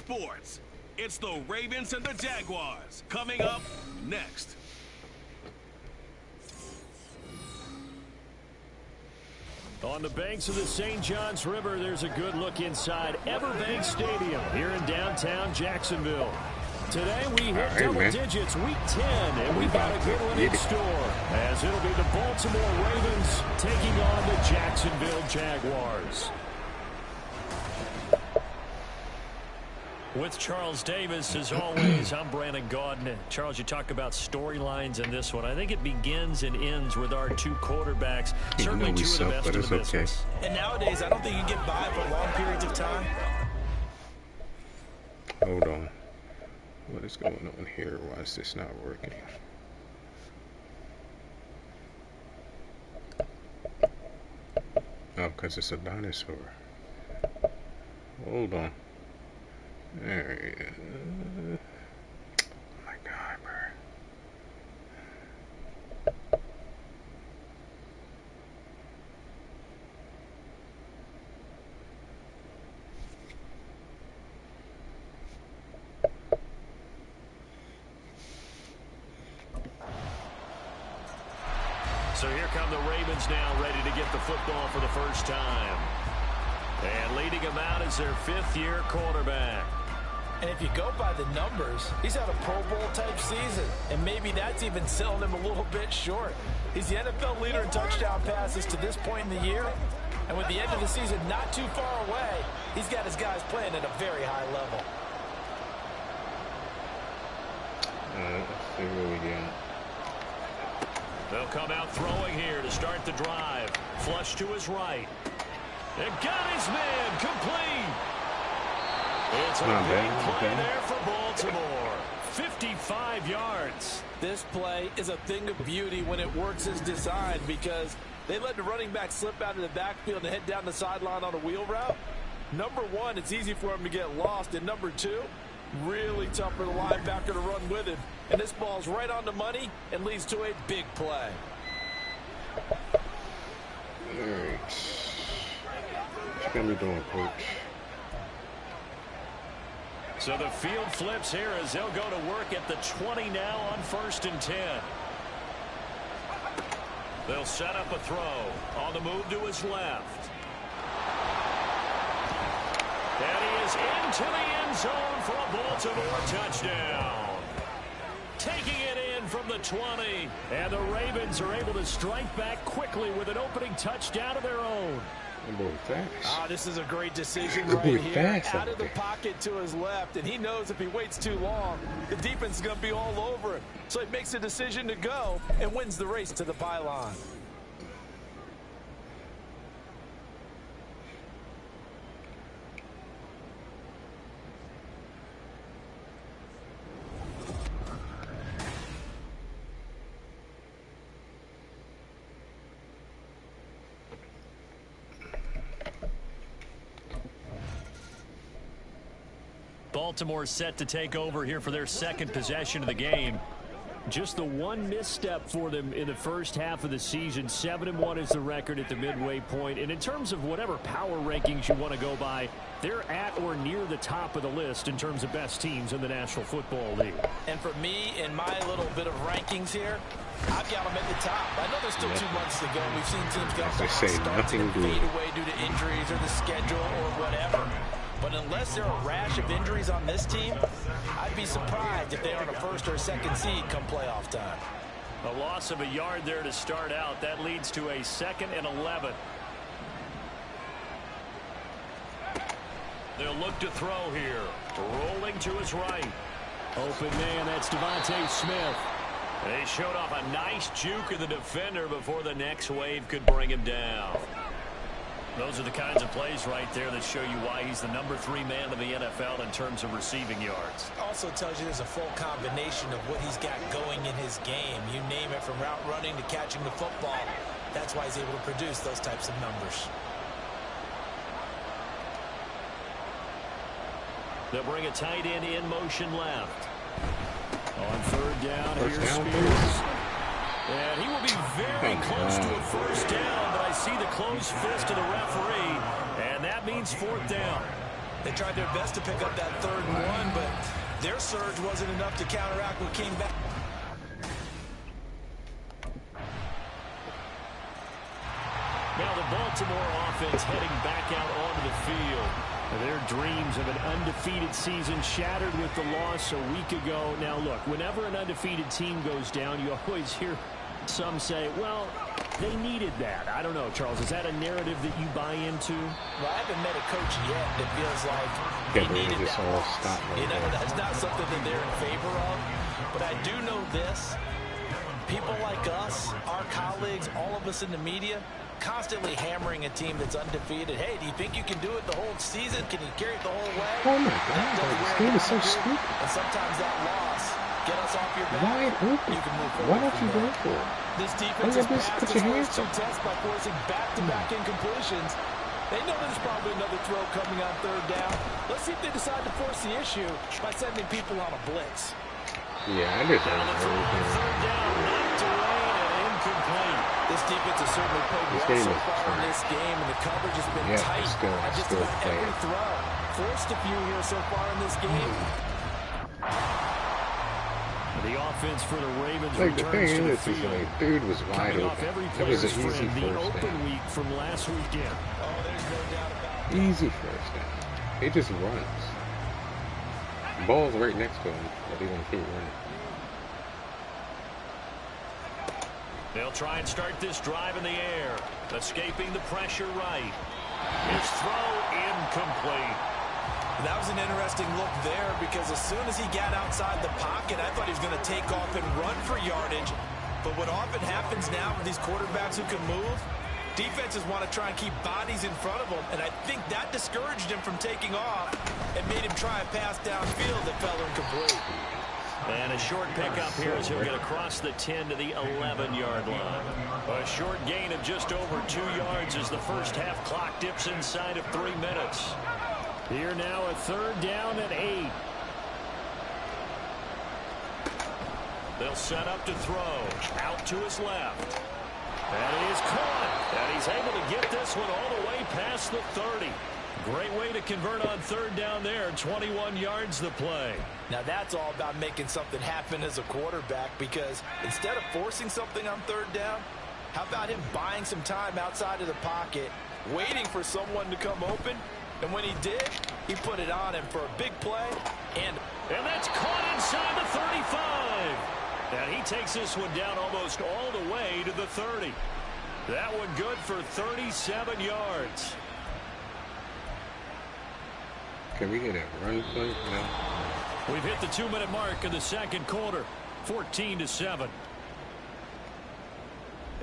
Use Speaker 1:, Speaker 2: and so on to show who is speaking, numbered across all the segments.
Speaker 1: sports. It's the Ravens and the Jaguars coming up next.
Speaker 2: On the banks of the St. Johns River, there's a good look inside Everbank Stadium here in downtown Jacksonville. Today we hit double digits, week 10, and we've got a good one in store, as it'll be the Baltimore Ravens taking on the Jacksonville Jaguars. With Charles Davis, as always, I'm Brandon Gaudin. Charles, you talk about storylines in this one. I think it begins and ends with our two quarterbacks. Certainly two of the best in the business.
Speaker 3: And nowadays, I don't think you can get by for long periods of time.
Speaker 4: Hold on. What is going on here? Why is this not working? Oh, because it's a dinosaur. Hold on. There he is. Oh my God, bro.
Speaker 2: So here come the Ravens now, ready to get the football for the first time. And leading him out is their fifth-year quarterback.
Speaker 3: And if you go by the numbers, he's had a Pro Bowl type season. And maybe that's even selling him a little bit short. He's the NFL leader in touchdown passes to this point in the year. And with the end of the season not too far away, he's got his guys playing at a very high level.
Speaker 4: Let's see what we got.
Speaker 2: They'll come out throwing here to start the drive. Flush to his right. And got his man complete. It's a big play there for Baltimore. 55 yards.
Speaker 3: This play is a thing of beauty when it works as designed, because they let the running back slip out of the backfield and head down the sideline on a wheel route. Number one, it's easy for him to get lost. And number two, really tough for the linebacker to run with him. And this ball's right on the money and leads to a big play.
Speaker 4: All right. What's going to be doing, Coach?
Speaker 2: So the field flips here as they'll go to work at the 20 now on 1st and 10. They'll set up a throw. On the move to his left. And he is into the end zone for a Baltimore touchdown. Taking it in from the 20. And the Ravens are able to strike back quickly with an opening touchdown of their own.
Speaker 3: This is a great decision right here. Out of the pocket to his left, and he knows if he waits too long, the defense is going to be all over him. So he makes a decision to go and wins the race to the pylon.
Speaker 2: Baltimore set to take over here for their second possession of the game. Just the one misstep for them in the first half of the season. 7-1 is the record at the midway point. And in terms of whatever power rankings you want to go by, they're at or near the top of the list in terms of best teams in the National Football League.
Speaker 3: And for me, in my little bit of rankings here, I've got them at the top. I know there's still 2 months to go. We've seen teams get off to start and fade away due to injuries or the schedule or whatever. But unless there are a rash of injuries on this team, I'd be surprised if they aren't a first or second seed come playoff time.
Speaker 2: A loss of a yard there to start out. That leads to a 2nd and 11. They'll look to throw here. Rolling to his right. Open man, that's Devontae Smith. They showed off a nice juke of the defender before the next wave could bring him down. Those are the kinds of plays right there that show you why he's the number 3 man in the NFL in terms of receiving yards.
Speaker 3: Also tells you there's a full combination of what he's got going in his game. You name it, from route running to catching the football. That's why he's able to produce those types of numbers.
Speaker 2: They'll bring a tight end in motion left. On 3rd down, here's Spears. And he will be very close to a first down, but I see the closed fist of the referee, and that means 4th down.
Speaker 3: They tried their best to pick up that 3rd and Their surge wasn't enough to counteract what came back.
Speaker 2: Now the Baltimore offense heading back out onto the field. Their dreams of an undefeated season shattered with the loss a week ago. Now look, whenever an undefeated team goes down, you always hear some say, well, they needed that. I don't know, Charles. Is that a narrative that you buy into?
Speaker 3: Well, I haven't met a coach yet that feels like they needed that loss. You know, that's not something that they're in favor of. But I do know this. People like us, our colleagues, all of us in the media, constantly hammering a team that's undefeated. Hey, do you think you can do it the whole season? Can you carry it the whole way?
Speaker 4: Oh my God, this game is so stupid.
Speaker 3: And sometimes that loss, get us off your back.
Speaker 4: Wide open.
Speaker 3: You can move forward.
Speaker 4: Why don't you go for it?
Speaker 3: This defense has passed
Speaker 4: put your hands
Speaker 3: two tests by forcing back-to-back incompletions. They know there's probably another throw coming on third down. Let's see if they decide to force the issue by sending people on a blitz.
Speaker 4: Yeah, I did that.
Speaker 2: Third down, knocked away and incomplete.
Speaker 3: This defense has certainly played well so far in this game, and the coverage has been tight on just about every throw. Forced a few here so far in this game.
Speaker 2: The offense for the Ravens
Speaker 4: like the thing
Speaker 2: returns to the
Speaker 4: is,
Speaker 2: field.
Speaker 4: like, dude was wide open. It was an easy
Speaker 2: the
Speaker 4: first
Speaker 2: open
Speaker 4: down.
Speaker 2: week from last weekend.
Speaker 3: Oh, there's no doubt about it.
Speaker 4: Easy first down. He just runs. Ball's right next to him, but he's gonna keep running.
Speaker 2: They'll try and start this drive in the air, escaping the pressure right. His throw incomplete.
Speaker 3: That was an interesting look there because as soon as he got outside the pocket, I thought he was going to take off and run for yardage. But what often happens now with these quarterbacks who can move, defenses want to try and keep bodies in front of them, and I think that discouraged him from taking off and made him try a pass downfield that fell incomplete.
Speaker 2: And a short pickup here as he'll get across the 10 to the 11-yard line. A short gain of just over 2 yards as the first half clock dips inside of 3 minutes. Here now a third down and 8. They'll set up to throw. Out to his left. That is caught. And he's able to get this one all the way past the 30. Great way to convert on third down there. 21 yards the play.
Speaker 3: Now that's all about making something happen as a quarterback, because instead of forcing something on third down, how about him buying some time outside of the pocket, waiting for someone to come open, and when he did, he put it on him for a big play. And
Speaker 2: that's caught inside the 35. And he takes this one down almost all the way to the 30. That one good for 37 yards.
Speaker 4: Can we get a run play? No.
Speaker 2: We've hit the 2-minute mark in the second quarter. 14-7.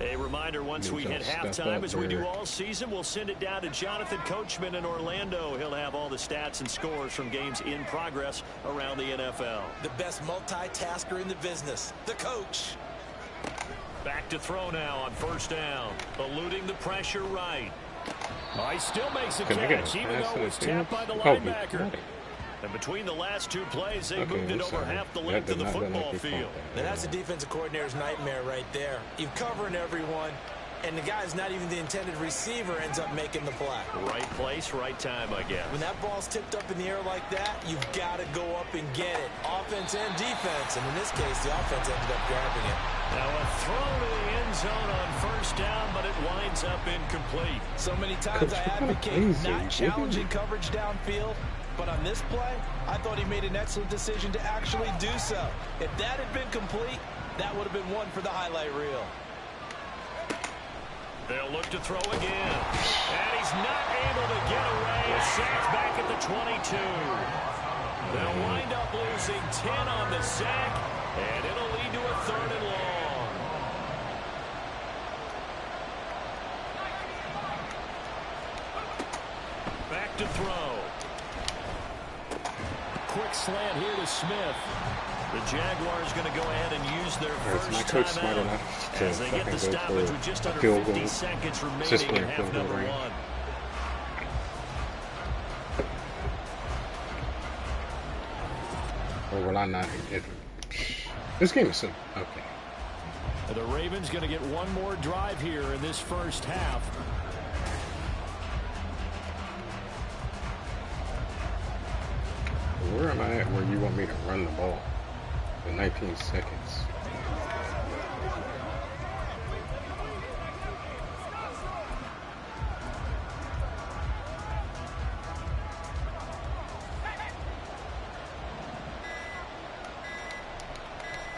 Speaker 2: A reminder, once we hit halftime, as we do all season, we'll send it down to Jonathan Coachman in Orlando. He'll have all the stats and scores from games in progress around the NFL.
Speaker 3: The best multitasker in the business, the coach.
Speaker 2: Back to throw now on first down. Eluding the pressure right. He still makes a catch, even though it was tapped by the linebacker. And between the last two plays, they moved it over half the length of the football field.
Speaker 3: Now that's a defensive coordinator's nightmare right there. You're covering everyone, and the guy's not even the intended receiver ends up making the play.
Speaker 2: Right place, right time, I guess.
Speaker 3: When that ball's tipped up in the air like that, you've got to go up and get it. Offense and defense, and in this case, the offense ended up grabbing it.
Speaker 2: Now a throw to the end zone on first down, but it winds up incomplete.
Speaker 3: So many times I advocate not challenging coverage downfield, but on this play, I thought he made an excellent decision to actually do so. If that had been complete, that would have been one for the highlight reel.
Speaker 2: They'll look to throw again. And he's not able to get away. Sacked back at the 22. They'll wind up losing 10 on the sack, and it'll lead to a 3rd and long. Back to throw. Quick slant here to Smith. The Jaguars going to go ahead and use their first timeout as they get the stoppage with just under 50 seconds remaining in half number 1.
Speaker 4: Or will I not get... This game is so... Okay.
Speaker 2: The Ravens going to get one more drive here in this first half.
Speaker 4: where am I at where you want me to run the ball? In 19 seconds.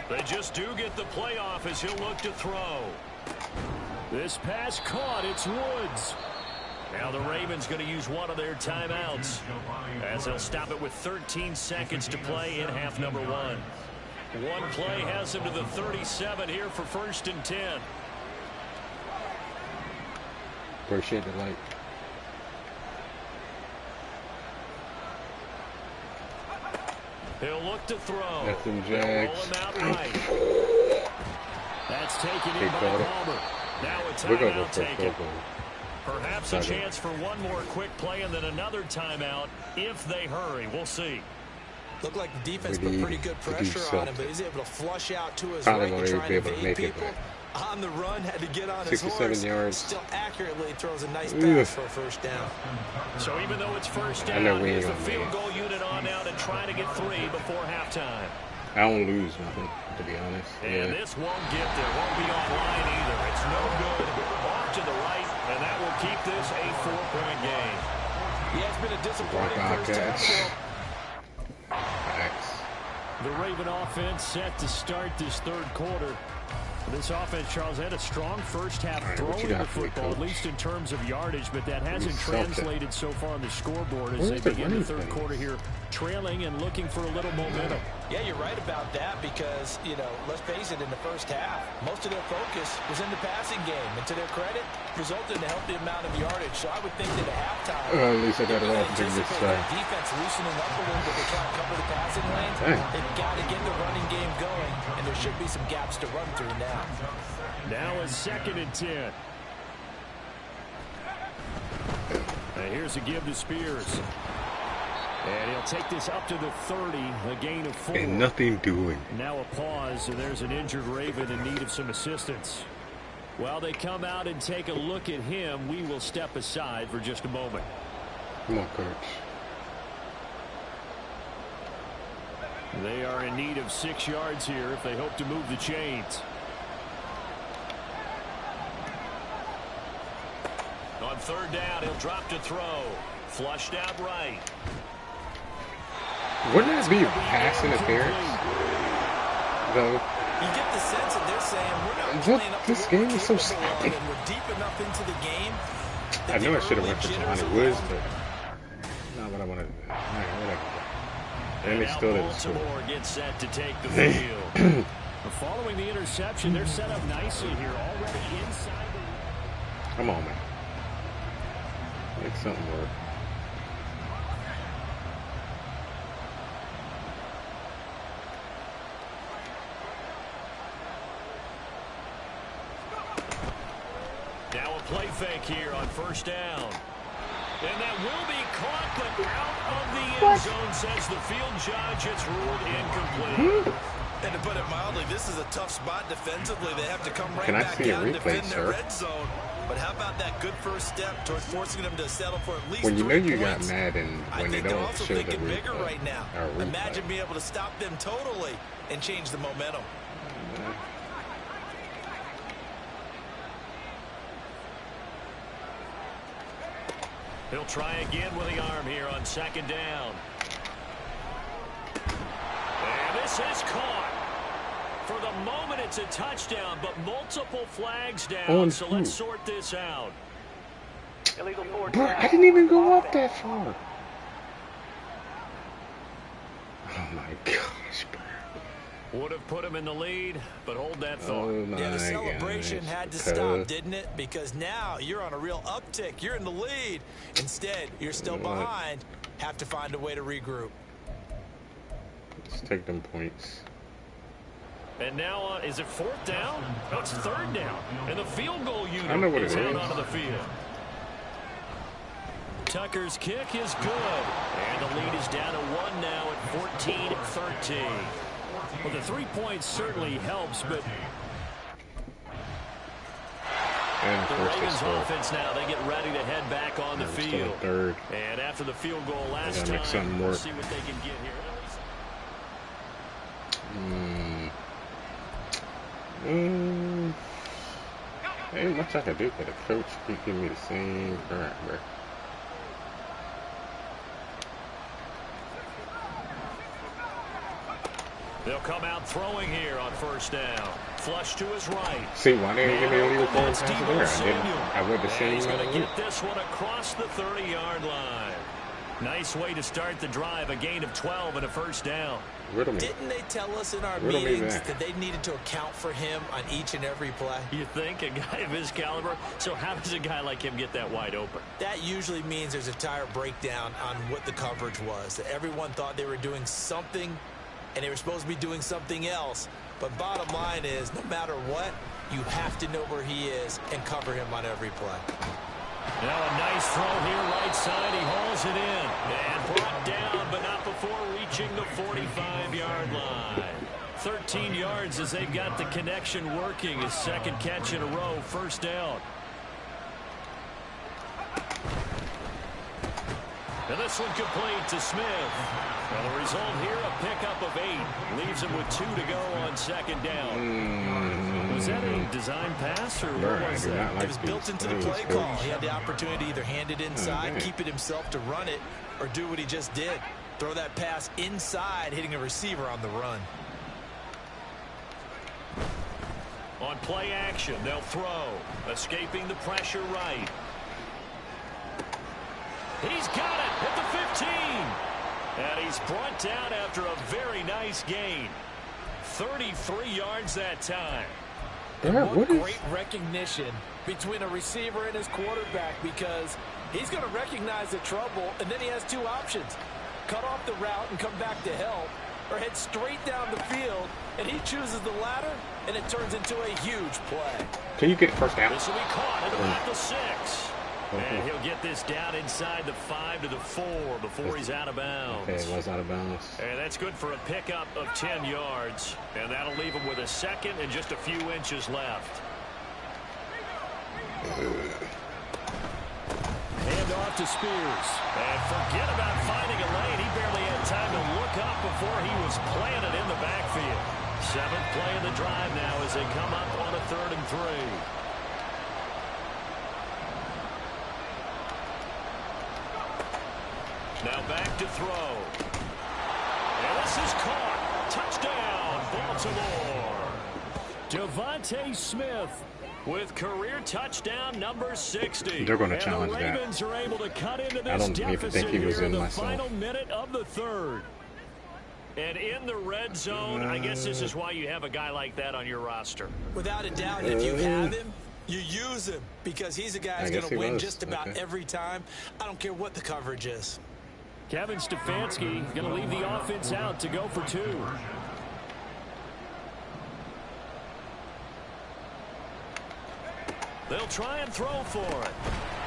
Speaker 2: They just do get the playoff as he'll look to throw. This pass caught. It's Woods. Now the Ravens going to use one of their timeouts as they'll stop it with 13 seconds to play in half number 1. One play has him to the 37 here for 1st and 10.
Speaker 4: Appreciate the light.
Speaker 2: He'll look to throw.
Speaker 4: That's them Jags.
Speaker 2: Roll him out right. That's taken in by Palmer. Now a timeout taken. Perhaps a chance for one more quick play and then another timeout if they hurry. We'll see.
Speaker 3: Looked like the defense put pretty good pressure on him, but he's able to flush out to his right and try and evade people. On the run, had to get on his horse.
Speaker 4: 67 yards.
Speaker 3: Still accurately throws a nice pass for a first down.
Speaker 2: So even though it's first down, here's the field goal unit on out and trying to get 3 before halftime.
Speaker 4: I don't lose nothing, to be honest.
Speaker 2: And this won't get there. Won't be online either. It's no good. Off to the right, and that will keep this a 4-point game.
Speaker 3: Yeah, it's been a disappointing first half for him.
Speaker 2: The Raven offense set to start this third quarter. This offense, Charles, had a strong first half throwing the football, at least in terms of yardage, but that hasn't translated so far on the scoreboard as they begin the third quarter here, trailing and looking for a little momentum.
Speaker 3: Yeah, you're right about that because, you know, let's face it, in the first half, most of their focus was in the passing game. And to their credit, resulted in a healthy amount of yardage. So I would think that at halftime,
Speaker 4: at least I got it off
Speaker 3: this defense loosening up a little bit to try to cover the passing lanes. They've got to get the running game going, and there should be some gaps to run through now.
Speaker 2: Now a 2nd and 10. And here's a give to Spears. And he'll take this up to the 30, a gain of 4.
Speaker 4: And nothing doing.
Speaker 2: Now a pause, and there's an injured Raven in need of some assistance. While they come out and take a look at him, we will step aside for just a moment.
Speaker 4: Come on, coach.
Speaker 2: They are in need of 6 yards here if they hope to move the chains. On 3rd down, he'll drop to throw. Flushed out right.
Speaker 4: Wouldn't that be pass interference, though?
Speaker 3: You get the sense that they're saying we're not playing up to
Speaker 4: this game is so sloppy.
Speaker 3: We're deep enough into the game.
Speaker 4: I know I should have went for Jelani Woods, but not what I wanted to do. Whatever. And they still didn't score.
Speaker 2: Baltimore gets set to take the field. Following the interception, they're set up nicely here, already inside the...
Speaker 4: Come on, man. Make something work.
Speaker 2: Now a play fake here on 1st down. And that will be caught, but out of the end zone, says the field judge. It's ruled incomplete.
Speaker 3: And to put it mildly, this is a tough spot defensively. They have to come right back
Speaker 4: out
Speaker 3: and defend their red zone. But how about that good first step towards forcing them to settle for at least 3 points?
Speaker 4: When you know you got mad and when they don't show the
Speaker 3: bigger right now. Imagine being able to stop them totally and change the momentum.
Speaker 2: He'll try again with the arm here on 2nd down. And this is caught. For the moment, it's a touchdown, but multiple flags down, so let's sort this out.
Speaker 4: Bro, I didn't even go up that far. Oh, my gosh, bro.
Speaker 2: Would have put him in the lead, but hold that thought.
Speaker 4: Oh my
Speaker 3: the celebration
Speaker 4: gosh,
Speaker 3: had to stop, didn't it? Because now you're on a real uptick. You're in the lead. Instead, you're still behind. Have to find a way to regroup.
Speaker 4: Let's take them points.
Speaker 2: And now, is it 4th down? No, it's 3rd down. And the field goal unit is out onto the field. Tucker's kick is good. And the lead is down to 1 now at 14-13. Well, the 3 points certainly helps, but
Speaker 4: And
Speaker 2: the Ravens offense now, they get ready to head back on the field.
Speaker 4: Third.
Speaker 2: And after the field goal last
Speaker 4: time,
Speaker 2: we'll see what they can get here.
Speaker 4: Ain't much I can do for the coach. He give me the same crap, bro.
Speaker 2: They'll come out throwing here on first down. Flush to his right.
Speaker 4: See, why didn't he give me only the four passes there? I would have seen
Speaker 2: he's going to get this one across the 30-yard line. Nice way to start the drive. A gain of 12 and a first down.
Speaker 3: Didn't they tell us in our meetings that they needed to account for him on each and every play?
Speaker 2: You think? A guy of his caliber? So how does a guy like him get that wide open?
Speaker 3: That usually means there's a tire breakdown on what the coverage was. That everyone thought they were doing something, and they were supposed to be doing something else. But bottom line is, no matter what, you have to know where he is and cover him on every play.
Speaker 2: Now a nice throw here, right side. He hauls it in. And brought down, but not before reaching the 45-yard line. 13 yards as they've got the connection working. His second catch in a row, first down. And this one complete to Smith. Well, the result here, a pickup of 8. Leaves him with 2 to go on second down. Was that a design pass, or what was that?
Speaker 3: It was built into the play call. He had the opportunity to either hand it inside, keep it himself to run it, or do what he just did. Throw that pass inside, hitting a receiver on the run.
Speaker 2: On play action, they'll throw. Escaping the pressure right. He's got it at the 15. And he's brought down after a very nice gain. 33 yards that time.
Speaker 3: What great recognition between a receiver and his quarterback, because he's going to recognize the trouble, and then he has 2 options. Cut off the route and come back to help, or head straight down the field, and he chooses the latter, and it turns into a huge play.
Speaker 4: Can you get first down?
Speaker 2: This will be caught at about the 6. And he'll get this down inside the 5 to the 4 before he's out of bounds.
Speaker 4: Okay, it was out of bounds.
Speaker 2: And that's good for a pickup of 10 yards. And that'll leave him with a second and just a few inches left. Hand off to Spears. And forget about finding a lane. He barely had time to look up before he was planted in the backfield. 7th play of the drive now as they come up on a 3rd and 3. Now back to throw. And this is caught. Touchdown, Baltimore. Devontae Smith with career touchdown number 60.
Speaker 4: They're going to challenge that.
Speaker 2: The Ravens are able to cut into this
Speaker 4: I don't even think he was in
Speaker 2: the
Speaker 4: myself.
Speaker 2: final minute of the 3rd. And in the red zone, I guess this is why you have a guy like that on your roster.
Speaker 3: Without a doubt, if you have him, you use him, because he's a guy who's going to win just about every time. I don't care what the coverage is.
Speaker 2: Kevin Stefanski going to leave the offense out to go for 2. They'll try and throw for it.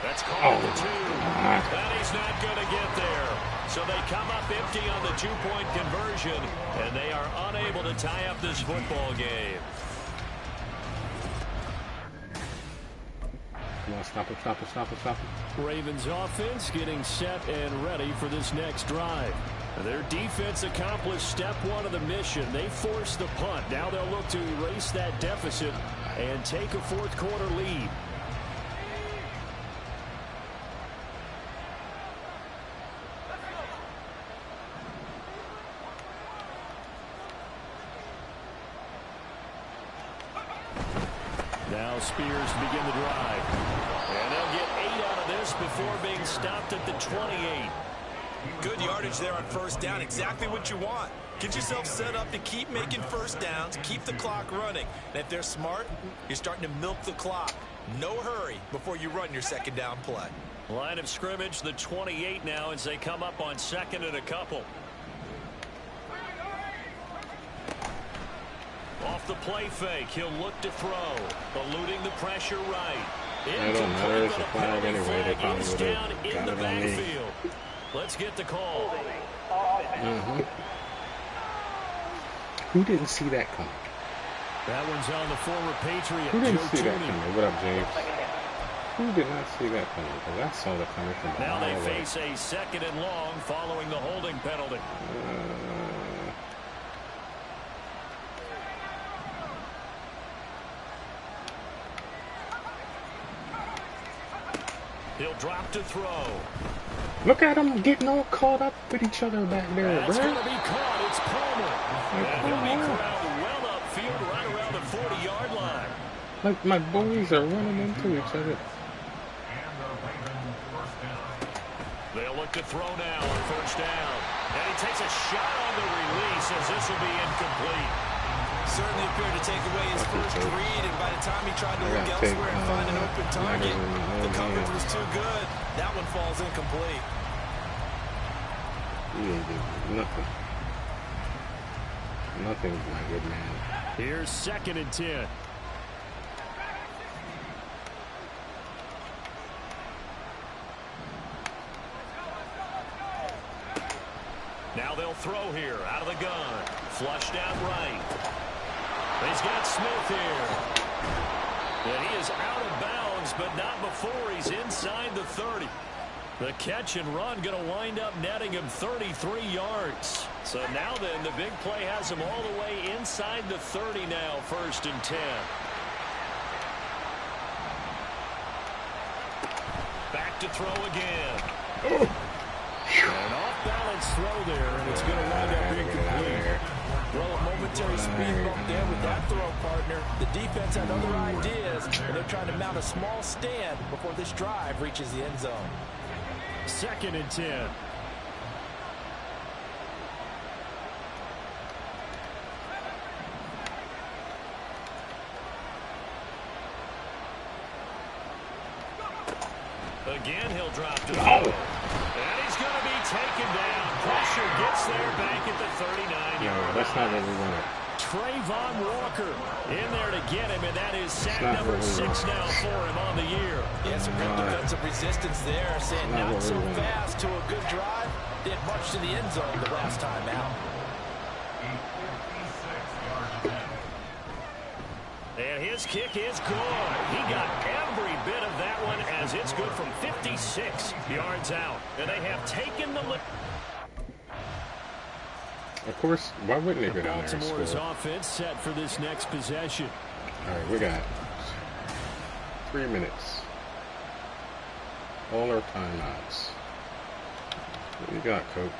Speaker 2: That's called the 2. And he's not going to get there. So they come up empty on the 2-point conversion, and they are unable to tie up this football game.
Speaker 4: Come on, stop him.
Speaker 2: Ravens offense getting set and ready for this next drive. Their defense accomplished step 1 of the mission. They forced the punt. Now they'll look to erase that deficit and take a 4th quarter lead. Now Spears to begin the drive. And they'll get 8 out of this before being stopped at the 28.
Speaker 3: Good yardage there on first down. Exactly what you want. Get yourself set up to keep making first downs, keep the clock running. And if they're smart, you're starting to milk the clock. No hurry before you run your second down play.
Speaker 2: Line of scrimmage, the 28 now as they come up on 2nd and a couple. Off the play fake, he'll look to throw, eluding the pressure right.
Speaker 4: It don't matter, it's a flag anyway. They probably would have got it on me.
Speaker 2: Let's get the call.
Speaker 4: Who didn't see that coming?
Speaker 2: That one's on the former Patriot.
Speaker 4: Who didn't see that coming? What up, James? Who did not see that coming? Because I saw that coming from
Speaker 2: now they
Speaker 4: away.
Speaker 2: face a 2nd and long following the holding penalty. He'll drop to throw.
Speaker 4: Look at them getting all caught up with each other back there,
Speaker 2: That's
Speaker 4: bro.
Speaker 2: going to be caught. It's Palmer. And he'll be corralled well upfield right around the 40-yard line.
Speaker 4: Like, my boys are running into each other.
Speaker 2: They'll look to throw now on 1st down. And he takes a shot on the release as this will be incomplete.
Speaker 3: Certainly appeared to take away his first read, and by the time he tried to look elsewhere and find an open target, the coverage was too good. That one falls incomplete.
Speaker 4: You ain't doing nothing. Nothing, my good man.
Speaker 2: Here's 2nd and 10. Now they'll throw here out of the gun. Flushed out right. He's got Smith here. And he is out of bounds, but not before he's inside the 30. The catch and run going to wind up netting him 33 yards. So now then, the big play has him all the way inside the 30 now, 1st and 10. Back to throw again. An off-balance throw there, and it's going to wind up incomplete.
Speaker 3: Well, a momentary speed bump there with that throw, partner. The defense had other ideas, and they're trying to mount a small stand before this drive reaches the end zone.
Speaker 2: 2nd and 10. Again, he'll drop to throw. And he's going to be taken down. Pressure gets there back at the 39.
Speaker 4: No, that's not what we wanted.
Speaker 2: Trayvon Walker in there to get him, and that is sack number 6 now for him on the year.
Speaker 3: Yeah, some good defensive resistance there, saying not so fast to a good drive. Didn't much to the end zone the last time out.
Speaker 2: And his kick is good. He got every bit of that one as it's good from 56 yards out. And they have taken the lead.
Speaker 4: Of course, why wouldn't they go down there and
Speaker 2: Baltimore's
Speaker 4: score?
Speaker 2: offense set for this next possession.
Speaker 4: All right, we got 3 minutes. All our timeouts. What do you got, Coach?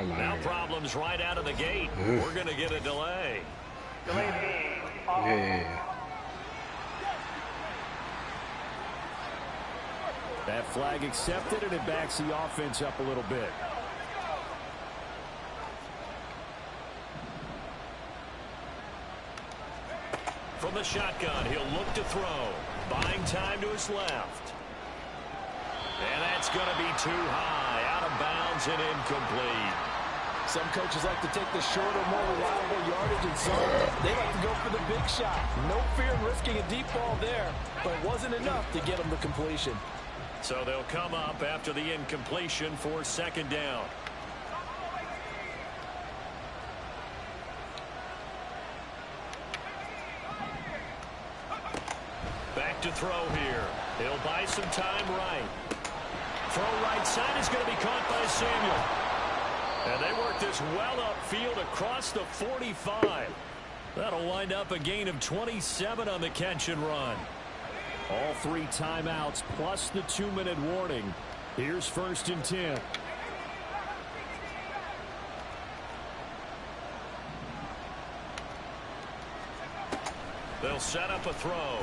Speaker 2: Now problems right out of the gate. We're going to get a delay.
Speaker 4: Yeah.
Speaker 2: That flag accepted, and it backs the offense up a little bit. From the shotgun, he'll look to throw. Buying time to his left. And that's going to be too high, out of bounds and incomplete.
Speaker 3: Some coaches like to take the shorter, more reliable yardage and zone. They like to go for the big shot. No fear in risking a deep ball there, but it wasn't enough to get them the completion.
Speaker 2: So they'll come up after the incompletion for 2nd down. Back to throw here. He'll buy some time right. Throw right side is going to be caught by Samuel. And they work this well upfield across the 45. That'll wind up a gain of 27 on the catch and run. All 3 timeouts plus the 2-minute warning. Here's 1st and 10. They'll set up a throw.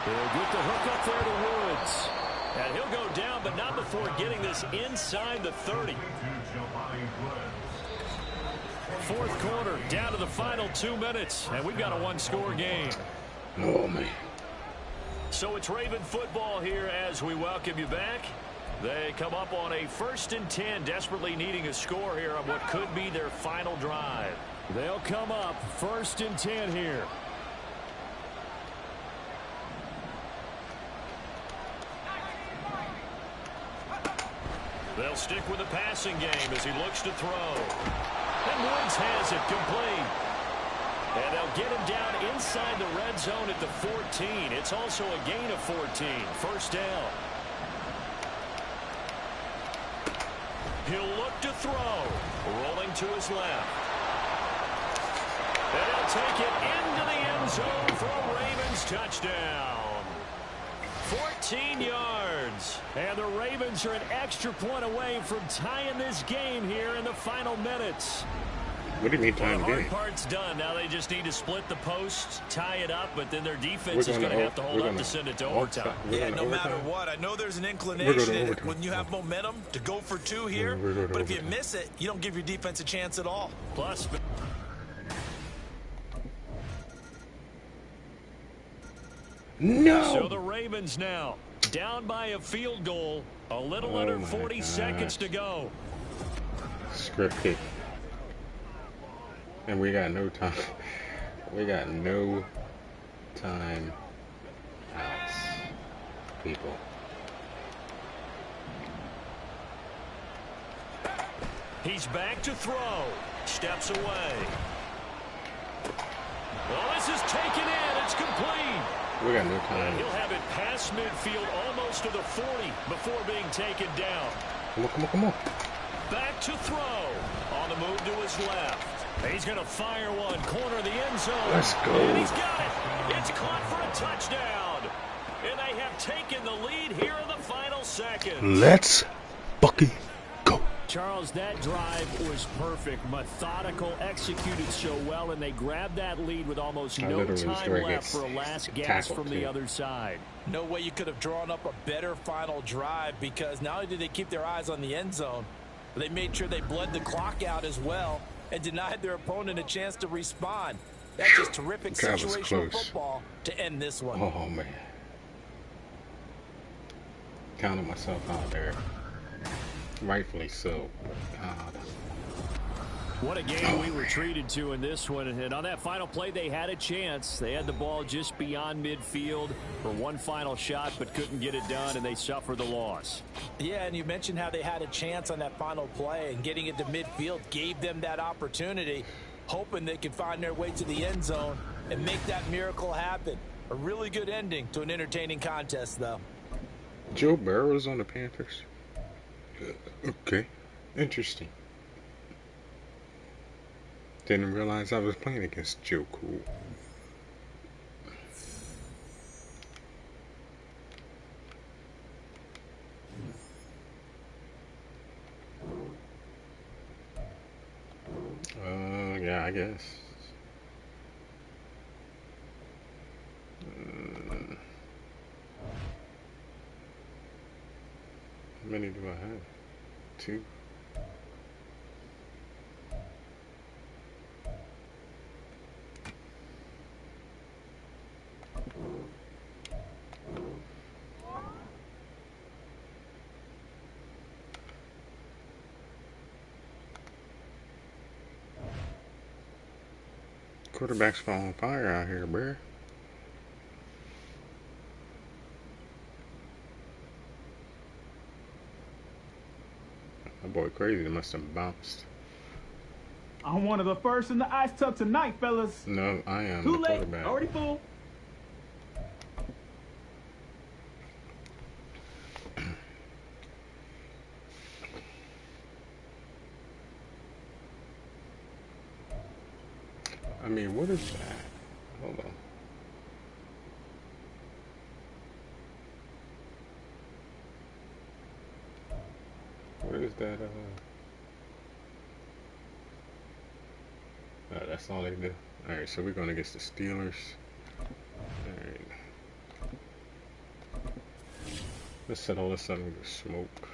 Speaker 2: They'll get the hook up there to Woods. And he'll go down, but not before getting this inside the 30. 4th quarter, down to the final 2 minutes, and we've got a 1-score game.
Speaker 4: Oh, man.
Speaker 2: So it's Raven football here as we welcome you back. They come up on a 1st and 10, desperately needing a score here on what could be their final drive. They'll come up 1st and 10 here. They'll stick with the passing game as he looks to throw. And Woods has it complete. And they'll get him down inside the red zone at the 14. It's also a gain of 14. First down. He'll look to throw. Rolling to his left. And he'll take it into the end zone for a Ravens touchdown. 14 yards. And the Ravens are an extra point away from tying this game here in the final minutes.
Speaker 4: What do you mean tying the game?
Speaker 2: The hard part's done. Now they just need to split the posts, tie it up, but then their defense is going to have to hold up to send it to overtime.
Speaker 3: Yeah, no matter what. I know there's an inclination when you have momentum to go for two here, but if you miss it, you don't give your defense a chance at all.
Speaker 2: Plus,
Speaker 4: no.
Speaker 2: So the Ravens now down by a field goal. A little under 40 seconds to go.
Speaker 4: Script kick. And we got no time. We got no time outs, people.
Speaker 2: He's back to throw. Steps away. Well, this is taken in. It's complete.
Speaker 4: We got no time.
Speaker 2: And he'll have it past midfield almost to the 40 before being taken down.
Speaker 4: Come on, come on, come on.
Speaker 2: Back to throw. On the move to his left. He's going to fire one. Corner of the end zone.
Speaker 4: Let's go.
Speaker 2: And he's got it. It's caught for a touchdown. And they have taken the lead here in the final seconds.
Speaker 4: Let's fucking go.
Speaker 2: Charles, that drive was perfect. Methodical, executed so well, and they grabbed that lead with almost no time left for a last gasp from the other side.
Speaker 3: No way you could have drawn up a better final drive, because not only did they keep their eyes on the end zone, but they made sure they bled the clock out as well and denied their opponent a chance to respond. That's just terrific situational football to end this one.
Speaker 4: Oh, man. Counted myself out there. Rightfully so. God.
Speaker 2: What a game we were treated to in this one. And on that final play, they had a chance. They had the ball just beyond midfield for one final shot, but couldn't get it done, and they suffered the loss.
Speaker 3: Yeah, and you mentioned how they had a chance on that final play, and getting it to midfield gave them that opportunity, hoping they could find their way to the end zone and make that miracle happen. A really good ending to an entertaining contest, though.
Speaker 4: Joe Burrow's on the Panthers. Okay, interesting. Didn't realize I was playing against Joe Cool. Yeah, I guess. How many do I have? 2. Quarterback's falling fire out here, bruh. That boy crazy. They must have bounced.
Speaker 5: I'm one of the first in the ice tub tonight, fellas.
Speaker 4: No, I am
Speaker 5: Too
Speaker 4: the
Speaker 5: late.
Speaker 4: quarterback.
Speaker 5: Already full.
Speaker 4: I mean, what is that? Hold on. What is that? That's all they do. Alright, so we're going against the Steelers. Alright. Let's set all this under the smoke.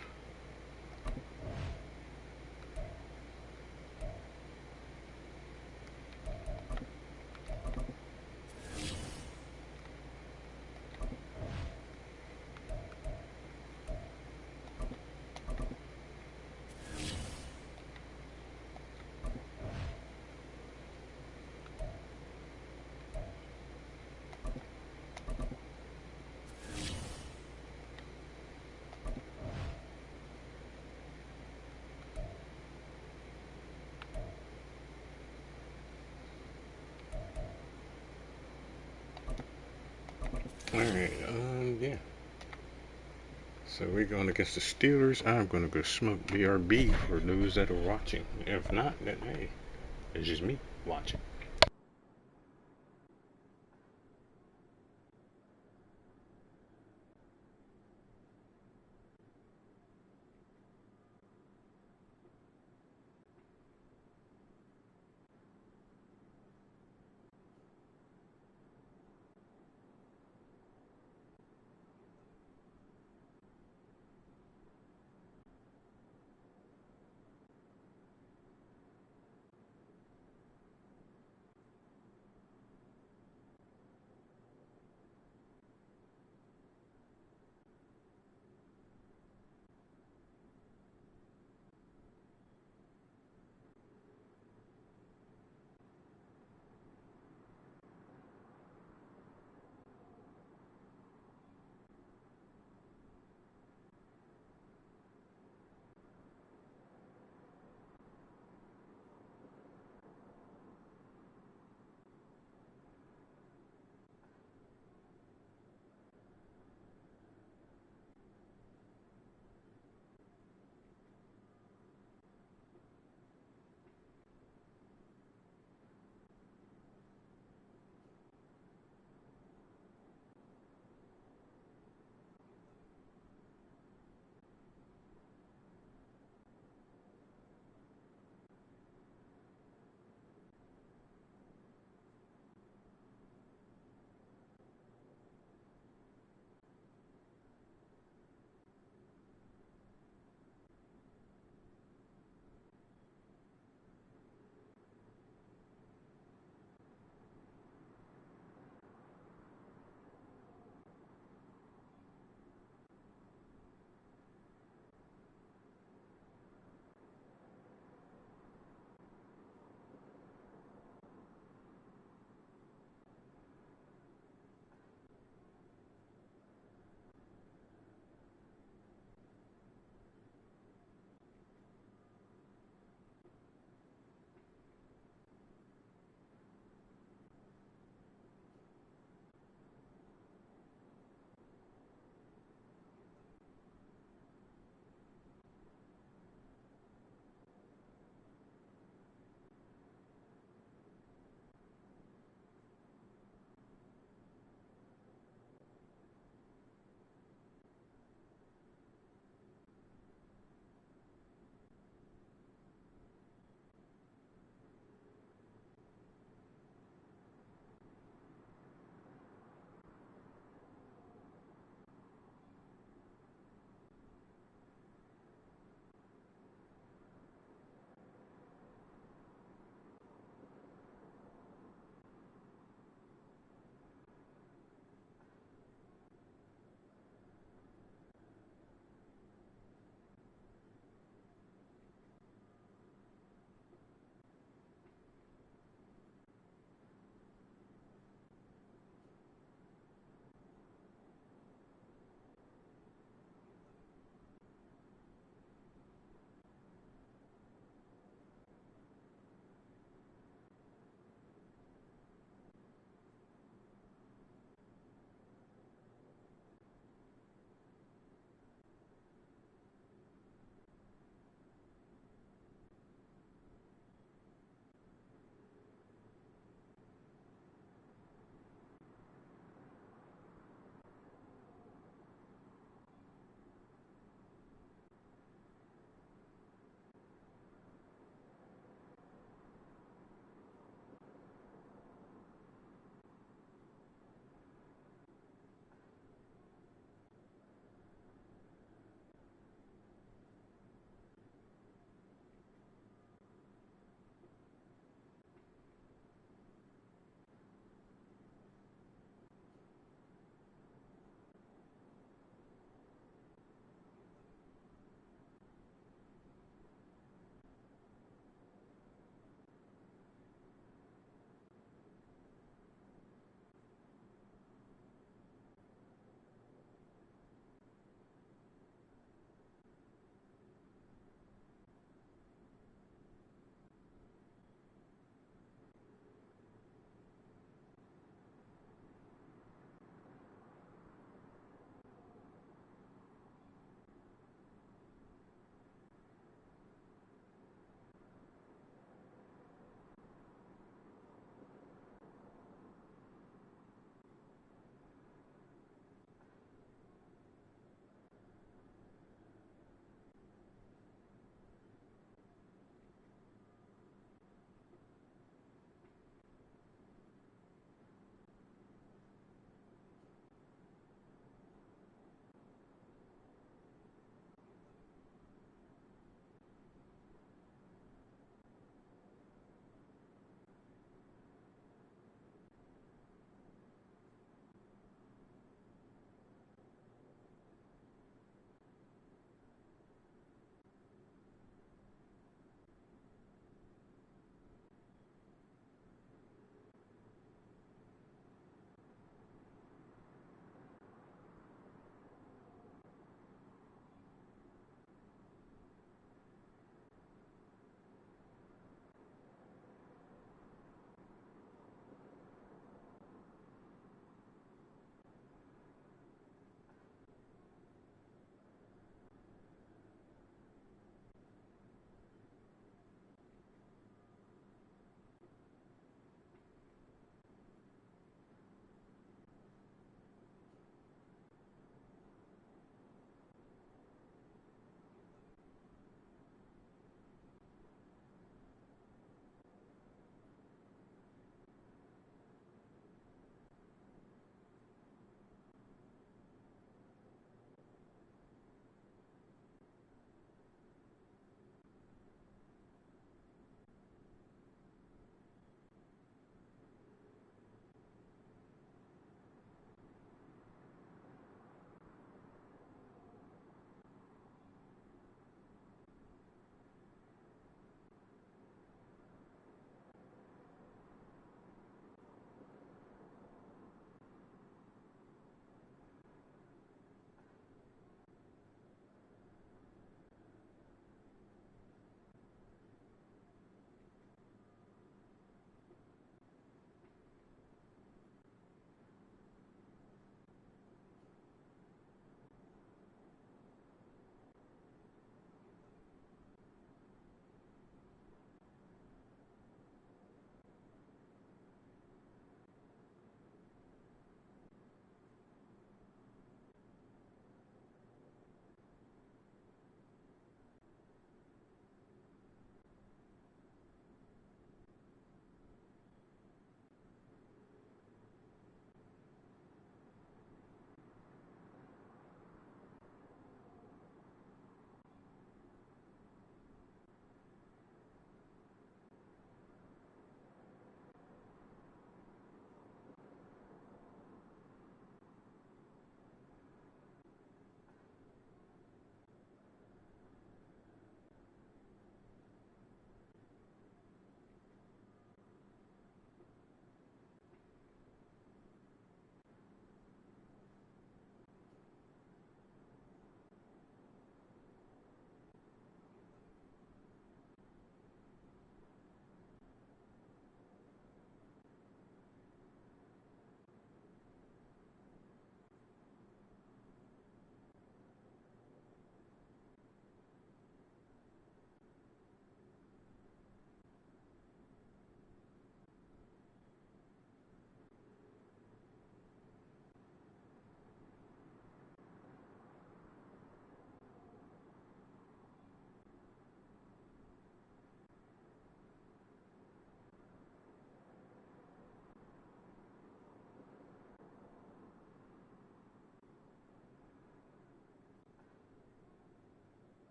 Speaker 4: Alright, yeah. So we're going against the Steelers. I'm going to go smoke BRB for those that are watching. If not, then hey, it's just me watching.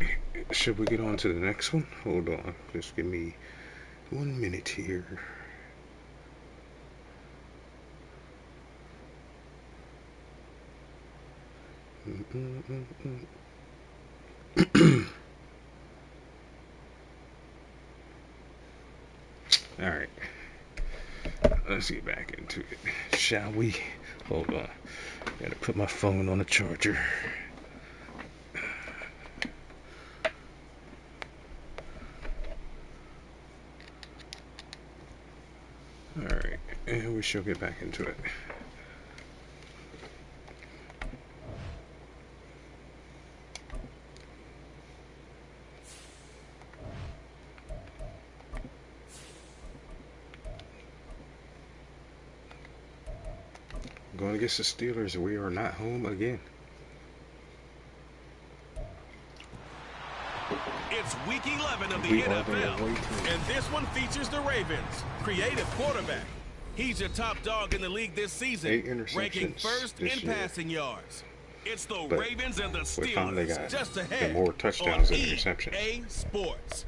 Speaker 4: Alright, should we get on to the next one? Hold on, just give me 1 minute here. Alright, let's get back into it, shall we? Hold on, gotta put my phone on the charger. Alright, and we shall get back into it. Going against the Steelers, we are not home again.
Speaker 1: It's week 11 of the NFL, and this one features the Ravens. Creative quarterback. He's your top dog in the league this season, ranking first in passing yards. It's the Ravens and the Steelers, just ahead
Speaker 4: more touchdowns
Speaker 1: on
Speaker 4: than interceptions.
Speaker 1: EA Sports.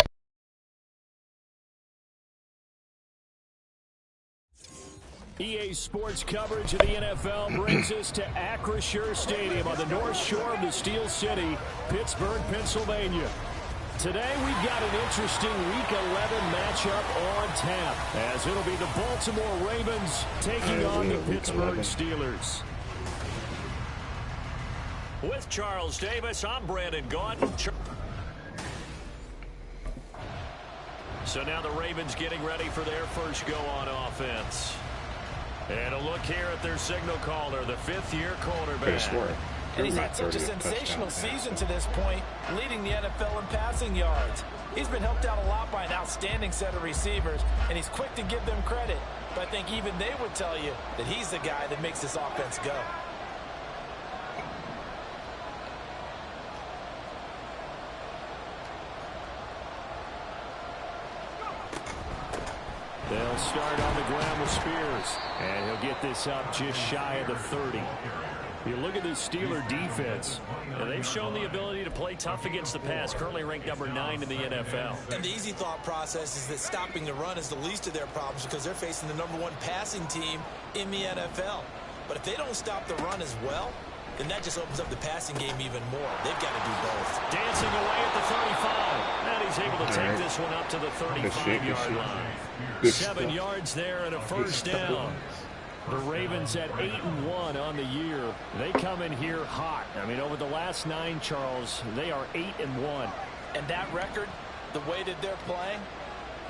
Speaker 2: EA Sports coverage of the NFL brings us to Acrisure Stadium on the north shore of the Steel City, Pittsburgh, Pennsylvania. Today we've got an interesting Week 11 matchup on tap, as it'll be the Baltimore Ravens taking on the Pittsburgh Steelers. With Charles Davis, I'm Brandon Gaudin. So now the Ravens getting ready for their first go on offense. And a look here at their signal caller, the fifth-year quarterback.
Speaker 3: And he's had such a sensational season to this point, leading the NFL in passing yards. He's been helped out a lot by an outstanding set of receivers, and he's quick to give them credit. But I think even they would tell you that he's the guy that makes this offense go.
Speaker 2: They'll start on the ground with Spears, and he'll get this up just shy of the 30. You look at this Steeler defense, and they've shown the ability to play tough against the pass, currently ranked number 9 in the NFL.
Speaker 3: And the easy thought process is that stopping the run is the least of their problems because they're facing the #1 passing team in the NFL. But if they don't stop the run as well, then that just opens up the passing game even more. They've got to do both.
Speaker 2: Dancing away at the 35. And he's able to take this one up to the 35-yard line. 7 yards there and a first down. The Ravens at 8-1 on the year. They come in here hot. I mean, over the last 9, Charles, they are 8-1.
Speaker 3: And that record, the way that they're playing,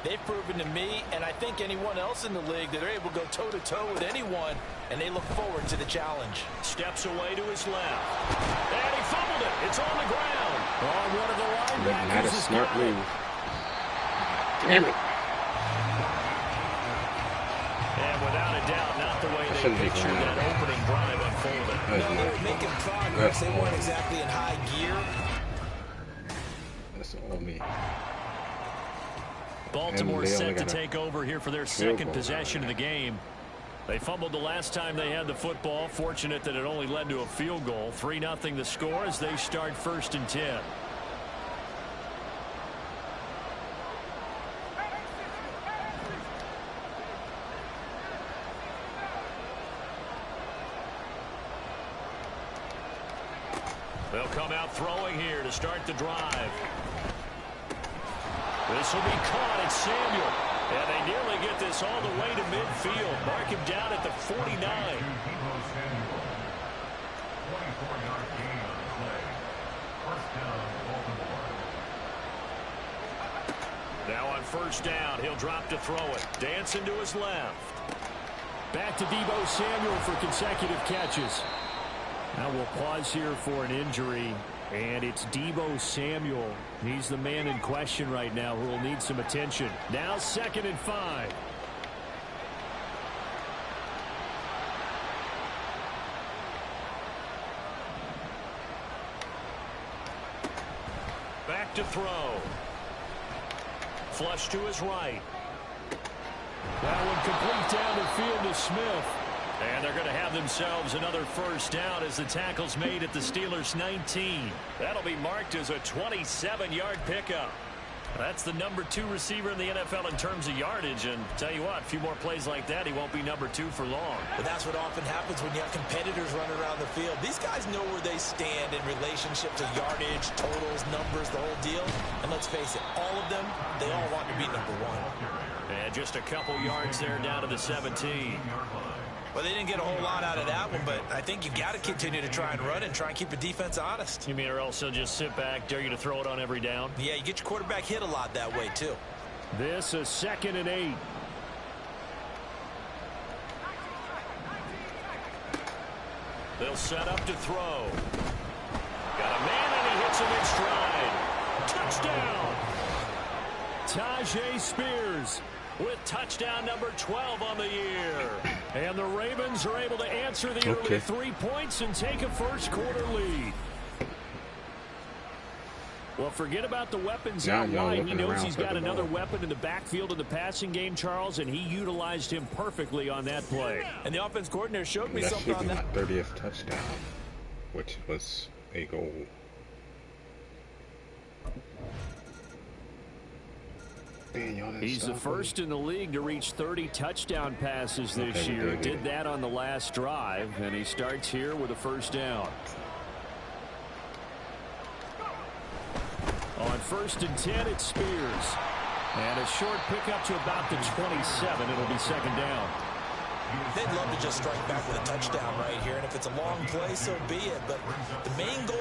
Speaker 3: they've proven to me, and I think anyone else in the league, that they're able to go toe-to-toe with anyone, and they look forward to the challenge.
Speaker 2: Steps away to his left. And he fumbled it. It's on the ground. On one of the linebackers.
Speaker 4: Not a smart move. Damn it.
Speaker 2: And without a doubt, not the way they pictured that opening drive unfolded.
Speaker 3: No, they were making progress. They weren't exactly in high gear.
Speaker 4: That's all me.
Speaker 2: Baltimore set to take over here for their second possession of the game. They fumbled the last time they had the football. Fortunate that it only led to a field goal. 3-0 the score as they start 1st and 10. They'll come out throwing here to start the drive. This will be caught. It's Samuel. And they nearly get this all the way to midfield. Mark him down at the 49. Now on 1st down, he'll drop to throw it. Dancing to his left. Back to Deebo Samuel for consecutive catches. Now we'll pause here for an injury, and it's Deebo Samuel. He's the man in question right now who will need some attention. Now 2nd and 5. Back to throw. Flush to his right. That one complete down the field to Smith. And they're going to have themselves another first down as the tackle's made at the Steelers' 19. That'll be marked as a 27-yard pickup. That's the number 2 receiver in the NFL in terms of yardage. And tell you what, a few more plays like that, he won't be number 2 for long.
Speaker 3: But that's what often happens when you have competitors running around the field. These guys know where they stand in relationship to yardage, totals, numbers, the whole deal. And let's face it, all of them, they all want to be number 1.
Speaker 2: And just a couple yards there down to the 17.
Speaker 3: Well, they didn't get a whole lot out of that one, but I think you've got to continue to try and run and try and keep the defense honest.
Speaker 2: You mean or else they'll just sit back, dare you to throw it on every down?
Speaker 3: Yeah, you get your quarterback hit a lot that way, too.
Speaker 2: This is 2nd and 8. They'll set up to throw. Got a man, and he hits him in stride. Touchdown! Tyjae Spears with touchdown number 12 on the year. And the Ravens are able to answer the early 3 points and take a first-quarter lead. Well, forget about the weapons out wide. He knows he's got another weapon in the backfield in the passing game, Charles, and he utilized him perfectly on that play.
Speaker 3: And the offense coordinator showed me something on that.
Speaker 4: 30th touchdown, which was a goal.
Speaker 2: He's the first in the league to reach 30 touchdown passes this year. Did that on the last drive, and he starts here with a first down. On 1st and 10, it's Spears. And a short pickup to about the 27. It'll be 2nd down.
Speaker 3: They'd love to just strike back with a touchdown right here, and if it's a long play, so be it. But the main goal,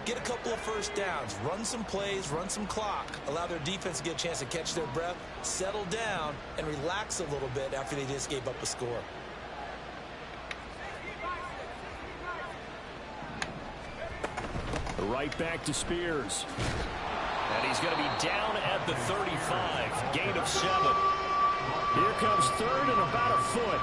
Speaker 3: get a couple of first downs, run some plays, run some clock, allow their defense to get a chance to catch their breath, settle down, and relax a little bit after they just gave up a score.
Speaker 2: Right back to Spears. And he's going to be down at the 35. Gain of 7. Here comes 3rd and about a foot.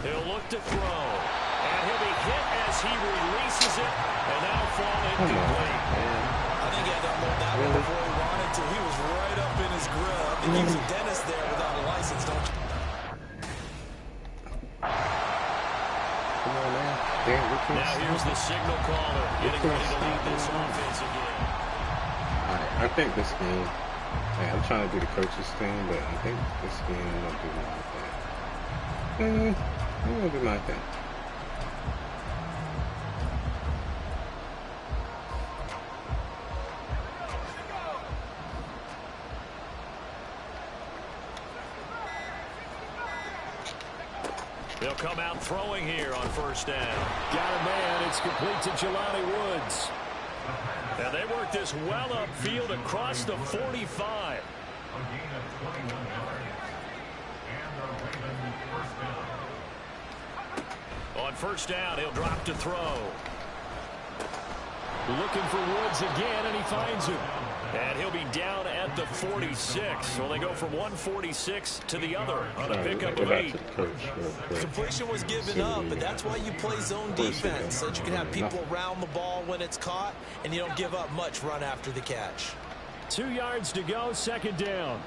Speaker 2: He'll look to throw. And he'll be hit as he releases it. And that'll fall incomplete.
Speaker 3: I think he had to unload that one before he wanted to. He was right up in his grill. I think he was a dentist there without a license, don't you?
Speaker 4: Come on, man.
Speaker 2: Now here's the signal caller getting ready to lead this offense again.
Speaker 4: Alright, I think this game, I'm trying to do the coaches thing, but I think this game I'm going to do my thing. I'm going to do my thing.
Speaker 2: They'll come out throwing here on 1st down. Got a man. It's complete to Jelani Woods. And they work this well upfield across the 45. On 1st down, he'll drop to throw. Looking for Woods again, and he finds him. And he'll be down at the 46. Well, they go from 146 to the other on a pickup of 8.
Speaker 3: Completion was given up, but that's why you play zone defense, so that you can have people around the ball when it's caught, and you don't give up much run after the catch.
Speaker 2: 2 yards to go, 2nd down.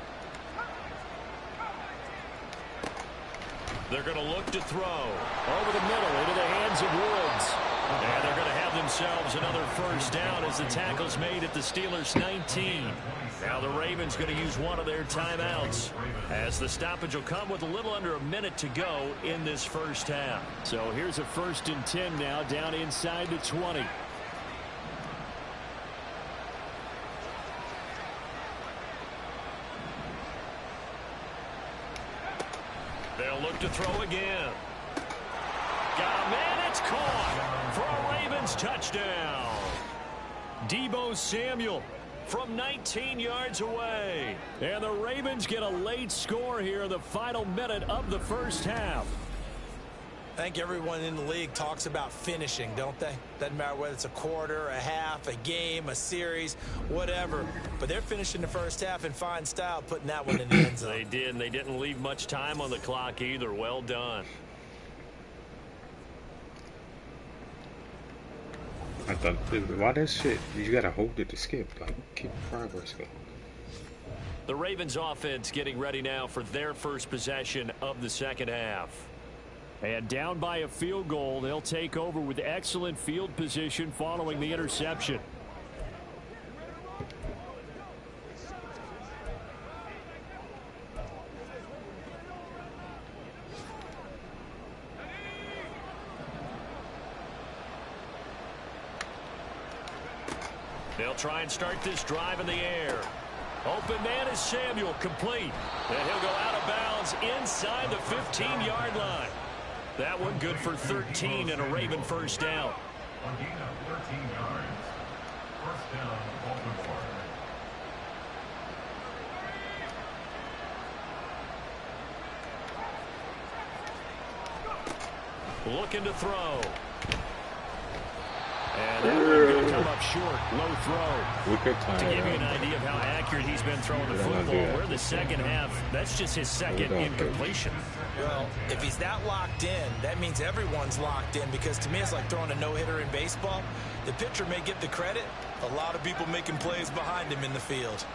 Speaker 2: They're going to look to throw. Over the middle into the hands of Woods. And they're going to have themselves another first down as the tackle's made at the Steelers' 19. Now the Ravens going to use one of their timeouts as the stoppage will come with a little under a minute to go in this first half. So here's a 1st and 10 now down inside the 20. They'll look to throw again. Got a man, it's caught for a Ravens touchdown. Deebo Samuel from 19 yards away. And the Ravens get a late score here in the final minute of the first half.
Speaker 3: I think everyone in the league talks about finishing, don't they? Doesn't matter whether it's a quarter, a half, a game, a series, whatever. But they're finishing the first half in fine style, putting that one in the end zone.
Speaker 2: They did, and they didn't leave much time on the clock either. Well done.
Speaker 4: I thought, why that shit? You gotta hold it to skip. Like, keep progress going.
Speaker 2: The Ravens offense getting ready now for their first possession of the second half. And down by a field goal, they'll take over with excellent field position following the interception. They'll try and start this drive in the air. Open man is Samuel, complete. And he'll go out of bounds inside the 15-yard line. That one good for 13 and a Raven first down.
Speaker 6: On gain of 13 yards. First down, Baltimore.
Speaker 2: Looking to throw. And that one's going to come up short. Low throw. To give you an idea of how accurate he's been throwing the football, we're in the second half. That's just his second incompletion.
Speaker 3: Well, if he's that locked in, that means everyone's locked in, because to me it's like throwing a no-hitter in baseball. The pitcher may get the credit. A lot of people making plays behind him in the field.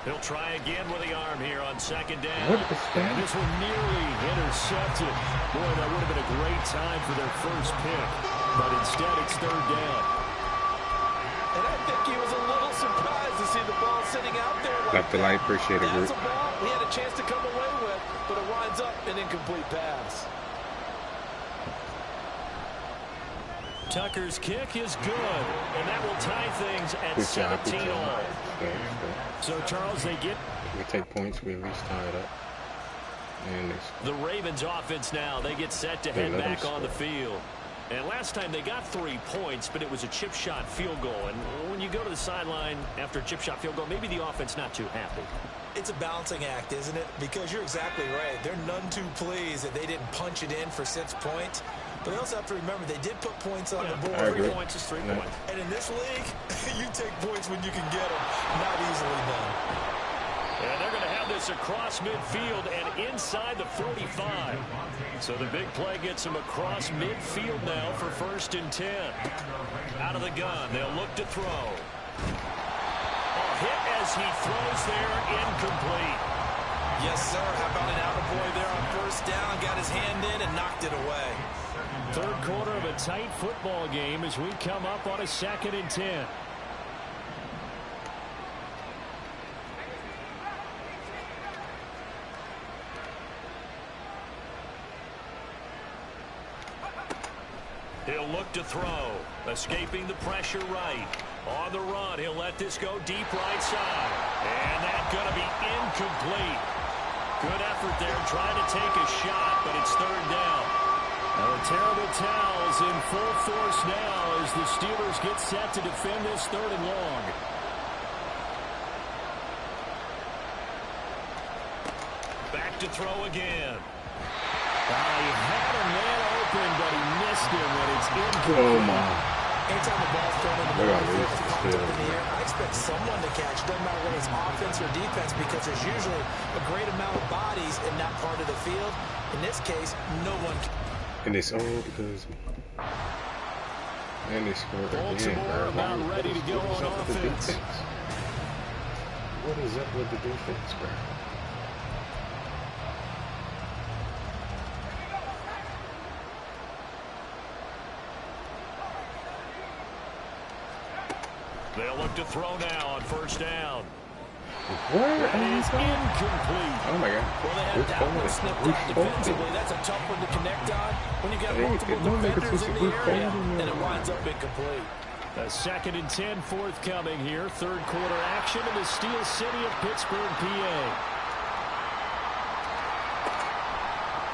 Speaker 2: He'll try again with the arm here on second down. And this one nearly intercepted. Boy, that would have been a great time for their first pick. But instead, it's third down.
Speaker 3: And I think he was a little surprised to see the ball sitting out there.
Speaker 4: Like the light, appreciate it, group.
Speaker 3: That's a ball he had a chance to come away with, but it winds up an incomplete pass.
Speaker 2: Tucker's kick is good, and that will tie things at 17-all. So, Charles, they get...
Speaker 4: We take points, we at least tie it up. And
Speaker 2: the Ravens offense now, they get set to head back on the field. And last time they got 3 points, but it was a chip shot field goal. And when you go to the sideline after a chip shot field goal, maybe the offense not too happy.
Speaker 3: It's a balancing act, isn't it? Because you're exactly right. They're none too pleased that they didn't punch it in for 6 points. But they also have to remember they did put points on the board.
Speaker 2: 3 points is 3 points.
Speaker 3: And in this league, you take points when you can get them. Not easily done.
Speaker 2: And they're going to have this across midfield and inside the 45. So the big play gets them across midfield now for 1st and 10. Out of the gun, they'll look to throw. A hit as he throws there, incomplete.
Speaker 3: Yes, sir. How about an attaboy there on 1st down? Got his hand in and knocked it away.
Speaker 2: Third quarter of a tight football game as we come up on a 2nd and 10. He'll look to throw. Escaping the pressure right. On the run, he'll let this go deep right side. And that's going to be incomplete. Good effort there trying to take a shot, but it's 3rd down. Now the terrible towels in full force now as the Steelers get set to defend this 3rd and long. Back to throw again. He had a man open, but he missed him when it's incomplete.
Speaker 4: Oh, my.
Speaker 3: Anytime the ball's thrown in the middle of the field, it's popped up in the air, I expect someone to catch. Doesn't matter whether it's offense or defense, because there's usually a great amount of bodies in that part of the field. In this case, no one can.
Speaker 4: And it's all because... And they scored again.
Speaker 2: Baltimore about ready to go on offense.
Speaker 4: What is up with the defense, bro?
Speaker 2: They'll look to throw now on 1st down.
Speaker 4: What?
Speaker 2: That is incomplete.
Speaker 4: Oh my God.
Speaker 3: Well, they had that one snipped out defensively. That's a tough one to connect on when you got multiple defenders in the area, and it winds up incomplete.
Speaker 2: A 2nd and 10 forthcoming here. 3rd quarter action in the Steel City of Pittsburgh, PA.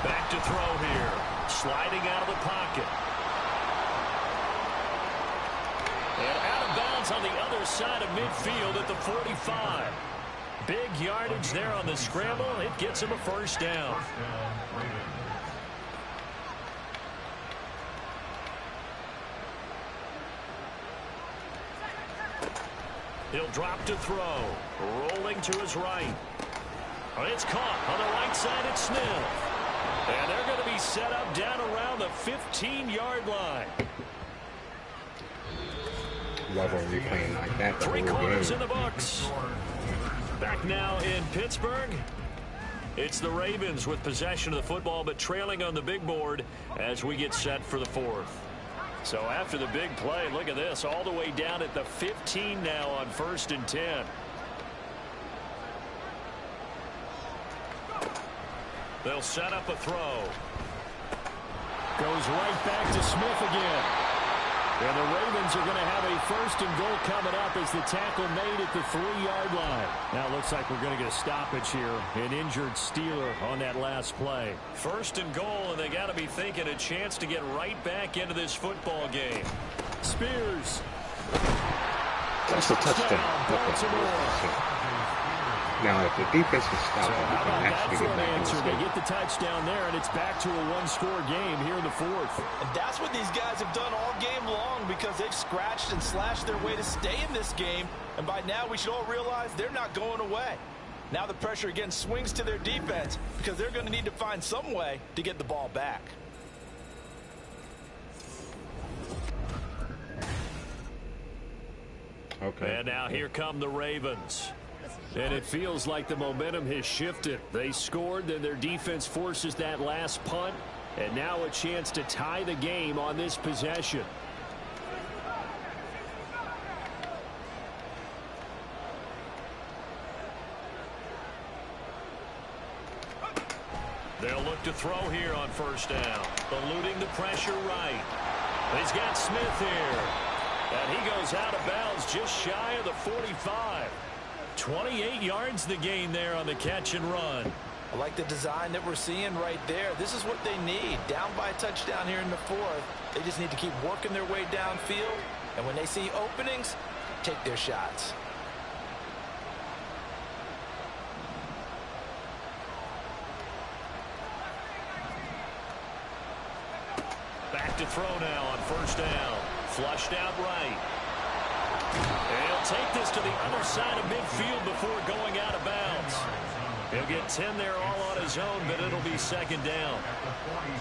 Speaker 2: Back to throw here. Sliding out of the pocket. And out of bounds on the other side of midfield at the 45. Big yardage there on the scramble. It gets him a 1st down. He'll drop to throw. Rolling to his right. It's caught on the right side. It's Smith. And they're going to be set up down around the 15-yard line.
Speaker 4: Love when you're playing like that.
Speaker 2: 3 quarters in the books. Back now in Pittsburgh. It's the Ravens with possession of the football, but trailing on the big board as we get set for the 4th. So after the big play, look at this, all the way down at the 15 now on 1st and 10. They'll set up a throw. Goes right back to Smith again. And the Ravens are going to have a 1st and goal coming up as the tackle made at the 3-yard line. Now it looks like we're going to get a stoppage here. An injured Steeler on that last play. 1st and goal, and they got to be thinking a chance to get right back into this football game. Spears.
Speaker 4: That's a touchdown. Now, if the defense can stop it, we can actually get back in this game.
Speaker 2: They get the touchdown there, and it's back to a 1-score game here in the 4th.
Speaker 3: And that's what these guys have done all game long because they've scratched and slashed their way to stay in this game. And by now, we should all realize they're not going away. Now the pressure again swings to their defense because they're going to need to find some way to get the ball back.
Speaker 2: Okay. And now here come the Ravens. And it feels like the momentum has shifted. They scored, then their defense forces that last punt, and now a chance to tie the game on this possession. They'll look to throw here on 1st down, eluding the pressure right. He's got Smith here, and he goes out of bounds just shy of the 45. 28 yards the gain there on the catch and run.
Speaker 3: I like the design that we're seeing right there. This is what they need. Down by a touchdown here in the 4th. They just need to keep working their way downfield. And when they see openings, take their shots.
Speaker 2: Back to throw now on 1st down. Flushed out right. And he'll take this to the other side of midfield before going out of bounds. He'll get 10 there all on his own, but it'll be 2nd down.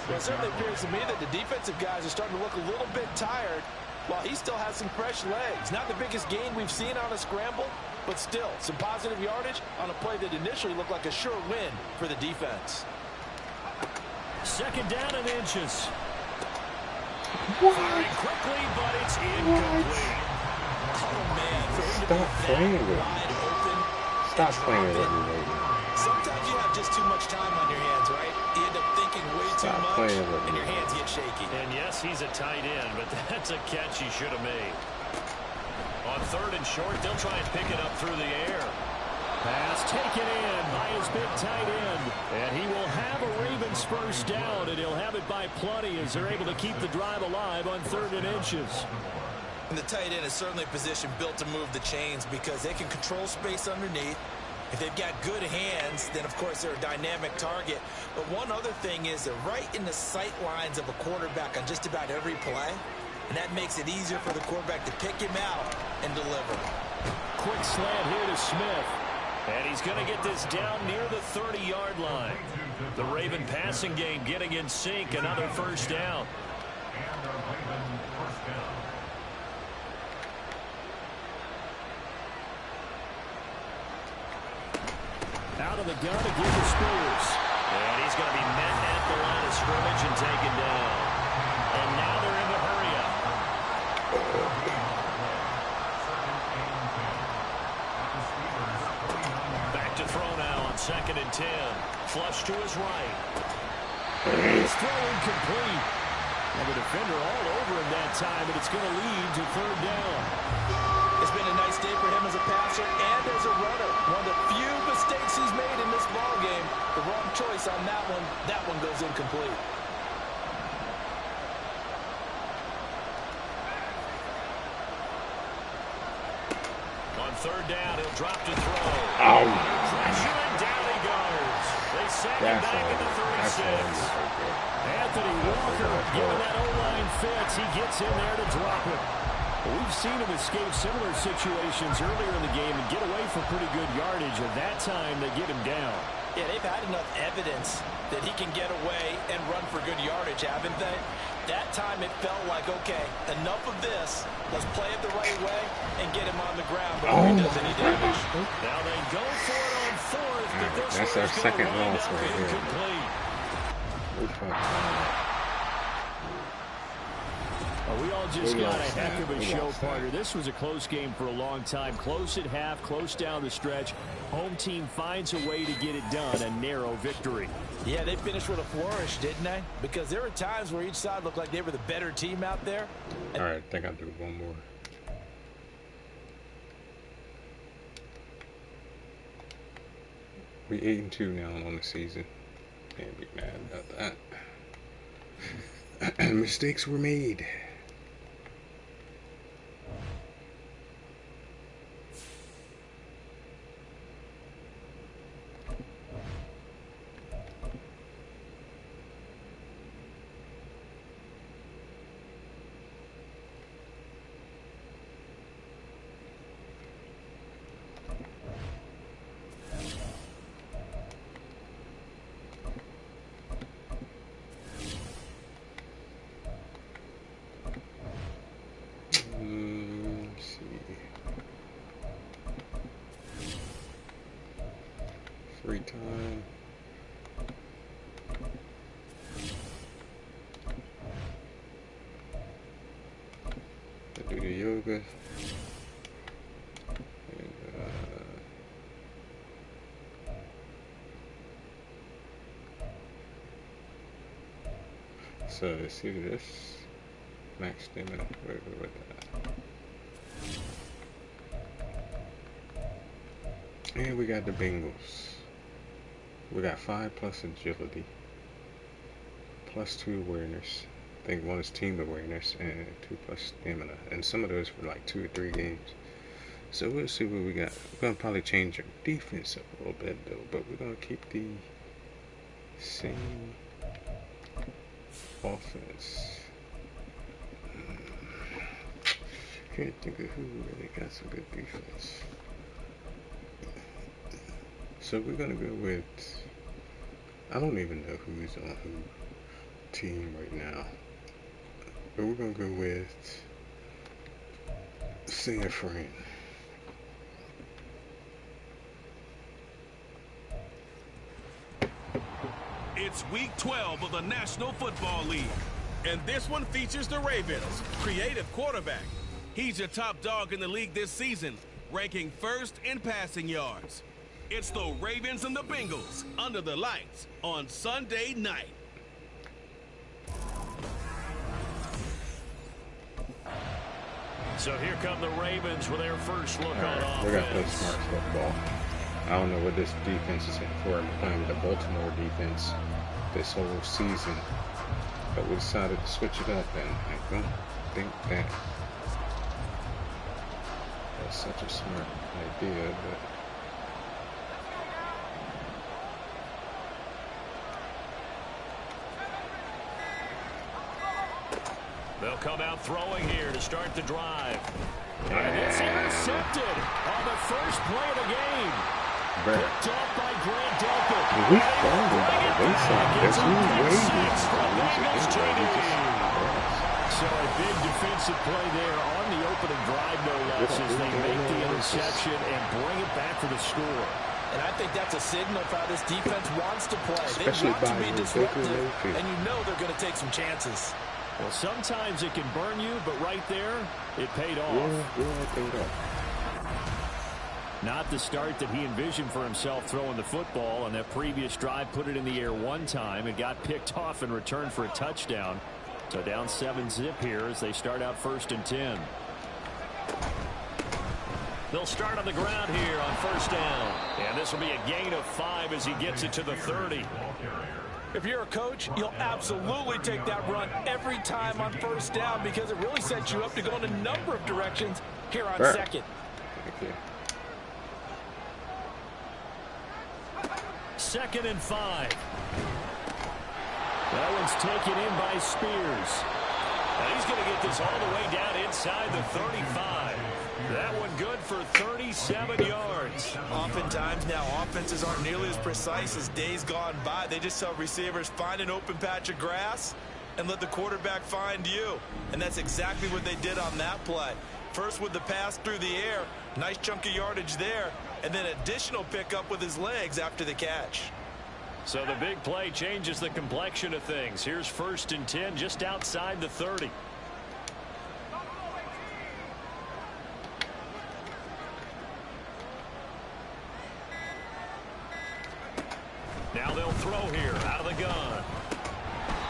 Speaker 3: Well, it certainly appears to me that the defensive guys are starting to look a little bit tired while he still has some fresh legs. Not the biggest gain we've seen on a scramble, but still some positive yardage on a play that initially looked like a sure win for the defense.
Speaker 2: 2nd down and inches. Firing quickly, but it's incomplete.
Speaker 3: Oh, man.
Speaker 4: Stop playing with me. Stop playing with me.
Speaker 3: Sometimes you have just too much time on your hands, right? You end up thinking way too much, and your hands get shaky.
Speaker 2: And yes, he's a tight end, but that's a catch he should have made. On 3rd and short, they'll try and pick it up through the air. Pass taken in by his big tight end. And he will have a Ravens 1st down, and he'll have it by plenty as they're able to keep the drive alive on 3rd and inches.
Speaker 3: And the tight end is certainly a position built to move the chains because they can control space underneath. If they've got good hands, then, of course, they're a dynamic target. But one other thing is they're right in the sight lines of a quarterback on just about every play. And that makes it easier for the quarterback to pick him out and deliver.
Speaker 2: Quick slant here to Smith. And he's going to get this down near the 30-yard line. The Raven passing game getting in sync. Another 1st down. Out of the gun to give to Spears. And he's going to be met at the line of scrimmage and taken down. And now they're in the hurry-up. Back to throw now on 2nd and 10. Flush to his right. He's throwing complete. And the defender all over him that time, and it's going to lead to 3rd down.
Speaker 3: It's been a nice day for him as a passer and as a runner. One of the few mistakes he's made in this ballgame. The wrong choice on that one. That one goes incomplete.
Speaker 2: On 3rd down, he'll drop to throw.
Speaker 4: Oh.
Speaker 2: Pressure and down he goes. They send him back at the 36. Anthony Walker giving that O-line fits. He gets in there to drop it. We've seen him escape similar situations earlier in the game and get away for pretty good yardage, and that time they get him down.
Speaker 3: Yeah, they've had enough evidence that he can get away and run for good yardage, haven't they? That time it felt like, okay, enough of this. Let's play it the right way and get him on the ground before he does any damage.
Speaker 2: Now they go for it on fourth, but this
Speaker 4: that's our second loss right here.
Speaker 2: We all just got a heck of a show, partner. This was a close game for a long time. Close at half, close down the stretch. Home team finds a way to get it done. A narrow victory.
Speaker 3: Yeah, they finished with a flourish, didn't they? Because there were times where each side looked like they were the better team out there.
Speaker 4: All right, I think I'll do one more. We 8-2 now on the season. Can't be mad about that. Mistakes were made. Free time. I do the yoga. And, so let's see this. Max stamina. Wait. And we got the Bengals. We got 5 plus agility, plus 2 awareness. I think 1 is team awareness, and 2 plus stamina. And some of those were like 2 or 3 games. So we'll see what we got. We're gonna probably change our defense up a little bit though, but we're gonna keep the same offense. Can't think of who really got some good defense. So we're gonna go with, I don't even know who's on who team right now, but we're gonna go with San Fran.
Speaker 1: It's week 12 of the National Football League, and this one features the Ravens' creative quarterback. He's your top dog in the league this season, ranking first in passing yards. It's the Ravens and the Bengals under the lights on Sunday night.
Speaker 2: So here come the Ravens with their first look on offense.
Speaker 4: We're gonna play smart football. I don't know what this defense is for. I'm playing with the Baltimore defense this whole season, but we decided to switch it up, and I don't think that that's such a smart idea, but
Speaker 2: they'll come out throwing here to start the drive. And it's intercepted on the first play of the game. Picked up by Grant Delpit.
Speaker 4: We fumbled by the wayside. There's no way
Speaker 2: So a big defensive play there on the opening drive, no less, as they make the interception and bring it back for the score.
Speaker 3: And I think that's a signal of how this defense wants to play.
Speaker 4: Especially
Speaker 3: they want to be disruptive,
Speaker 4: Mayfield.
Speaker 3: and you know they're going to take some chances.
Speaker 2: Well, sometimes it can burn you, but right there, it paid off.
Speaker 4: Yeah, it paid off.
Speaker 2: Not the start that he envisioned for himself throwing the football. On that previous drive, put it in the air one time and got picked off and returned for a touchdown. So down 7-zip here as they start out 1st and 10. They'll start on the ground here on 1st down. And this will be a gain of 5 as he gets it to the 30.
Speaker 3: If you're a coach, you'll absolutely take that run every time on 1st down because it really sets you up to go in a number of directions here on 2nd.
Speaker 4: Okay.
Speaker 2: 2nd and 5. That one's taken in by Spears. And he's going to get this all the way down inside the 35. That one good for 37 yards.
Speaker 3: Oftentimes now, offenses aren't nearly as precise as days gone by. They just tell receivers, find an open patch of grass and let the quarterback find you. And that's exactly what they did on that play. First with the pass through the air, nice chunk of yardage there, and then additional pickup with his legs after the catch.
Speaker 2: So the big play changes the complexion of things. Here's 1st and 10 just outside the 30. Now they'll throw here out of the gun.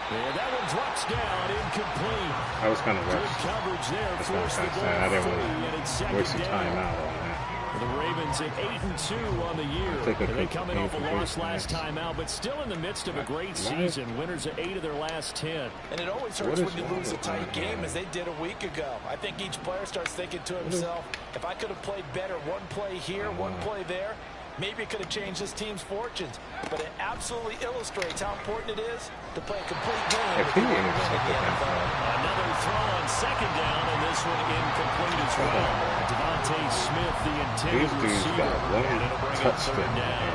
Speaker 2: And that one drops down, incomplete.
Speaker 4: I was kind of
Speaker 2: good coverage there.
Speaker 4: I didn't want to waste your time out on that.
Speaker 2: The Ravens at 8-2 on the year. They come in off a loss last time out, but still in the midst of a great season. Winners of 8 of their last 10.
Speaker 3: And it always hurts when you lose a tight game, as they did a week ago. I think each player starts thinking to himself, if I could have played better one play here, one play there, maybe it could have changed this team's fortunes. But it absolutely illustrates how important it is to play a complete game.
Speaker 2: Another throw on 2nd down, and this one incomplete as well. Devontae Smith, the intended receiver, and it'll bring up 3rd down.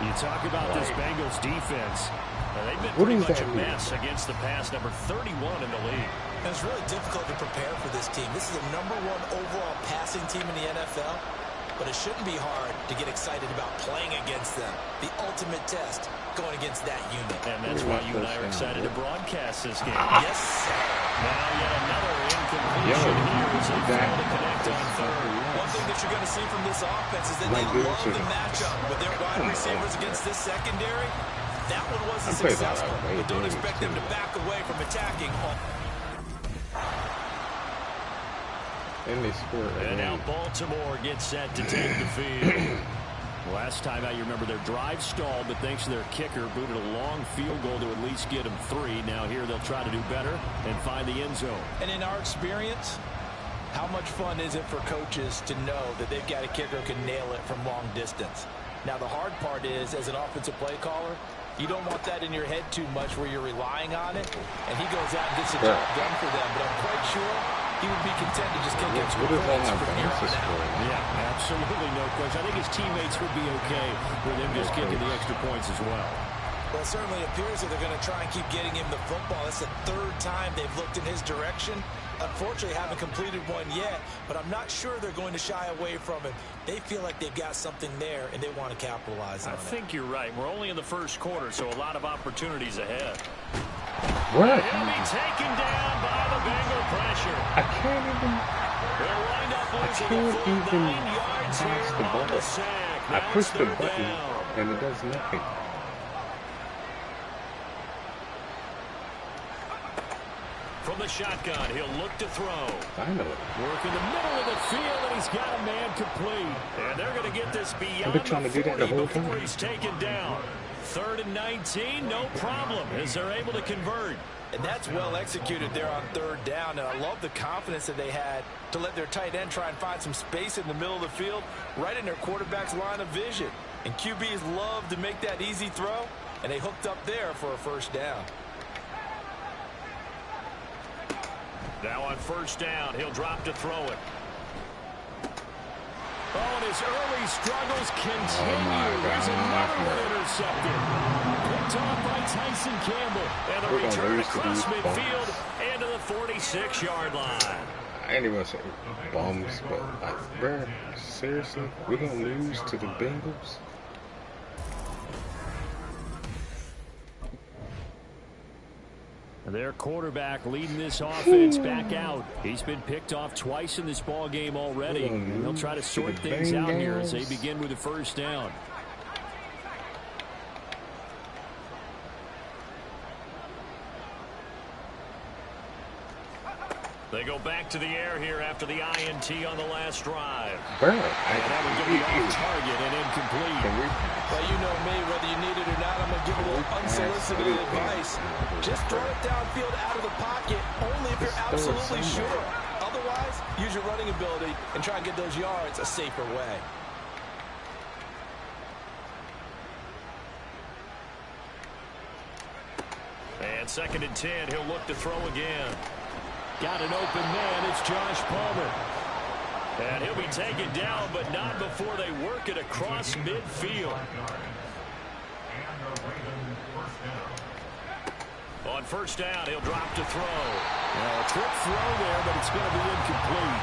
Speaker 2: You talk about this Bengals defense. They've been pretty much a mess against the pass, number 31 in the league.
Speaker 3: And it's really difficult to prepare for this team. This is the #1 overall passing team in the NFL. But it shouldn't be hard to get excited about playing against them. The ultimate test going against that unit.
Speaker 2: And that's why you and I are excited to broadcast this game.
Speaker 3: Yes, sir.
Speaker 2: Now yet another incompletion here as they fail to connect on 3rd.
Speaker 3: One thing that you're going to see from this offense is that they love the matchup with their wide receivers against this secondary. That one wasn't successful, but don't expect them to back away from attacking.
Speaker 4: And they score.
Speaker 2: And now Baltimore gets set to take the field. Last time out, you remember their drive stalled, but thanks to their kicker, booted a long field goal to at least get them 3. Now here they'll try to do better and find the end zone.
Speaker 3: And in our experience, how much fun is it for coaches to know that they've got a kicker who can nail it from long distance? Now the hard part is, as an offensive play caller, you don't want that in your head too much where you're relying on it, and he goes out and gets the job done for them. But I'm quite sure he would be content to just kick extra points from here on out.
Speaker 2: Yeah, absolutely no question. I think his teammates would be okay with him just kicking the extra points as well.
Speaker 3: Well, it certainly appears that they're going to try and keep getting him the football. That's the 3rd time they've looked in his direction. Unfortunately, haven't completed one yet, but I'm not sure they're going to shy away from him. They feel like they've got something there, and they want to capitalize on it.
Speaker 2: I think you're right. We're only in the 1st quarter, so a lot of opportunities ahead.
Speaker 4: What?
Speaker 2: He'll be taken down by the Bengal pressure.
Speaker 4: I can't even pass the ball. I push the button, and it does nothing.
Speaker 2: From the shotgun, he'll look to throw.
Speaker 4: Finally.
Speaker 2: Work in the middle of the field, and he's got a man complete. And they're going to get this beyond the 40 before he's taken down. 3rd and 19, no problem, as they're able to convert.
Speaker 3: And that's well executed there on 3rd down. And I love the confidence that they had to let their tight end try and find some space in the middle of the field, right in their quarterback's line of vision. And QBs love to make that easy throw, and they hooked up there for a 1st down.
Speaker 2: Now on 1st down, he'll drop to throw it. Oh, and his early struggles continue. There's another one intercepted. Picked off by Tyson Campbell. And the return across midfield and to the 46-yard line.
Speaker 4: I ain't even gonna say bums, but like, bruh, seriously, we're gonna lose to the Bengals?
Speaker 2: Their quarterback leading this offense back out. He's been picked off twice in this ball game already. They'll try to sort things out here as they begin with the 1st down. They go back to the air here after the INT on the last drive.
Speaker 4: Bro,
Speaker 2: that was going to be on target and incomplete.
Speaker 3: Well, you know me, whether you need it or not, I'm going to give a little unsolicited advice. Just throw it downfield out of the pocket, only if you're absolutely sure. Otherwise, use your running ability and try and get those yards a safer way.
Speaker 2: And 2nd and 10, he'll look to throw again. Got an open man. It's Josh Palmer. And he'll be taken down, but not before they work it across midfield. On first down, he'll drop to throw. A trick throw there, but it's going to be incomplete.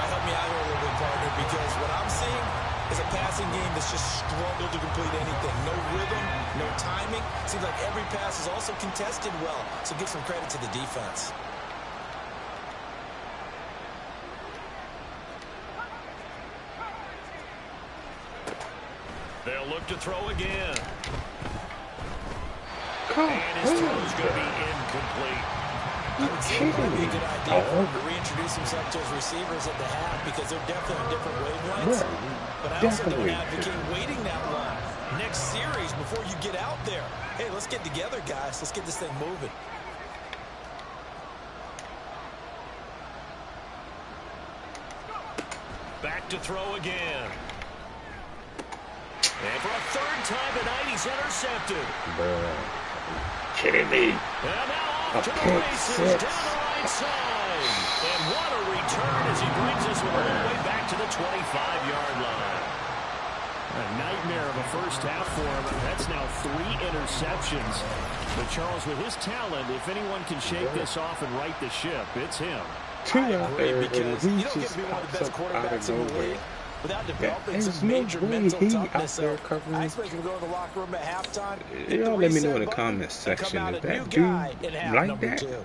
Speaker 3: Help me out here a little bit, partner, because what I'm seeing is a passing game that's just struggled to complete anything. No rhythm, no timing. Seems like every pass is also contested well, so give some credit to the defense.
Speaker 2: They'll look to throw again.
Speaker 3: And his throw's going to be incomplete. I would say it might be a good idea for him to reintroduce himself to his receivers at the half because they're definitely on different wavelengths. But I also don't advocate waiting that long. Next series before you get out there. Hey, let's get together, guys. Let's get this thing moving.
Speaker 2: Back to throw again. And for a third time tonight, he's intercepted.
Speaker 4: Kidding me.
Speaker 2: And now off to the races down the right side. And what a return as he brings us all the way back to the 25-yard line. A nightmare of a first half for him. That's now 3 interceptions. But Charles, with his talent, if anyone can shake this off and right the ship, it's him.
Speaker 4: 2 out there, and he just pops up out of nowhere.
Speaker 3: Without developing some major mental toughness, I expect him to go to the locker room at halftime.
Speaker 4: Y'all let me know in the comments section if that dude like that.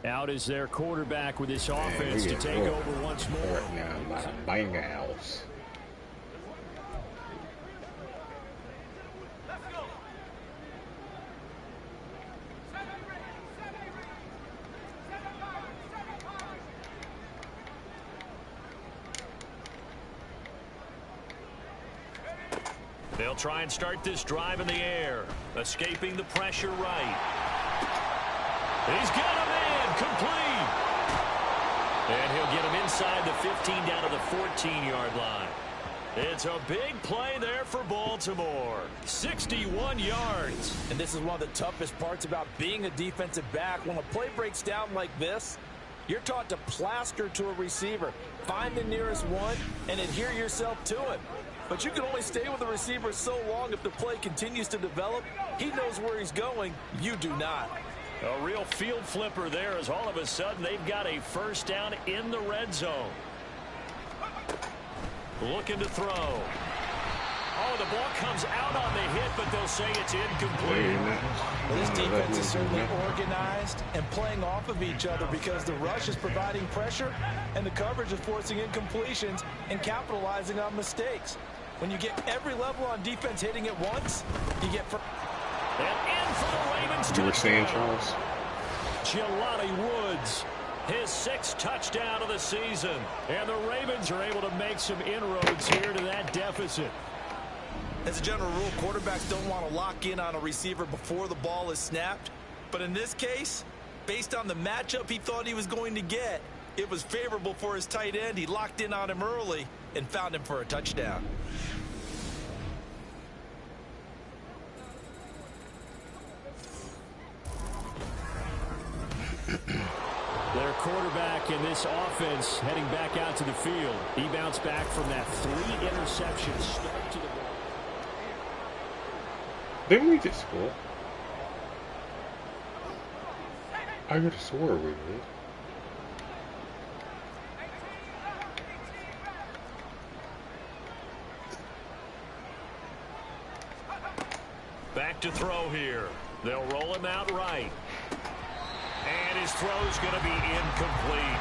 Speaker 2: Out is their quarterback with this offense to take over once more.
Speaker 4: Right now, a lot of bangers.
Speaker 2: They'll try and start this drive in the air, escaping the pressure right. He's got him in, complete. And he'll get him inside the 15 down to the 14-yard line. It's a big play there for Baltimore. 61 yards.
Speaker 3: And this is one of the toughest parts about being a defensive back. When a play breaks down like this, you're taught to plaster to a receiver, find the nearest one, and adhere yourself to him. But you can only stay with the receiver so long if the play continues to develop. He knows where he's going. You do not.
Speaker 2: A real field flipper there as all of a sudden they've got a first down in the red zone. Looking to throw. Oh, the ball comes out on the hit, but they'll say it's incomplete.
Speaker 3: Well, this defense is certainly organized and playing off of each other because the rush is providing pressure and the coverage is forcing incompletions and capitalizing on mistakes. When you get every level on defense hitting at once, you get...
Speaker 2: And in for the Ravens.
Speaker 4: You were saying, Charles?
Speaker 2: Jelani Woods, his 6th touchdown of the season. And the Ravens are able to make some inroads here to that deficit.
Speaker 3: As a general rule, quarterbacks don't want to lock in on a receiver before the ball is snapped. But in this case, based on the matchup he thought he was going to get, it was favorable for his tight end. He locked in on him early and found him for a touchdown.
Speaker 2: Their quarterback in this offense heading back out to the field. He bounced back from that 3 interception start to the ball.
Speaker 4: Didn't we just score? I could have swore we did.
Speaker 2: Back to throw here. They'll roll him out right. And his throw's going to be incomplete.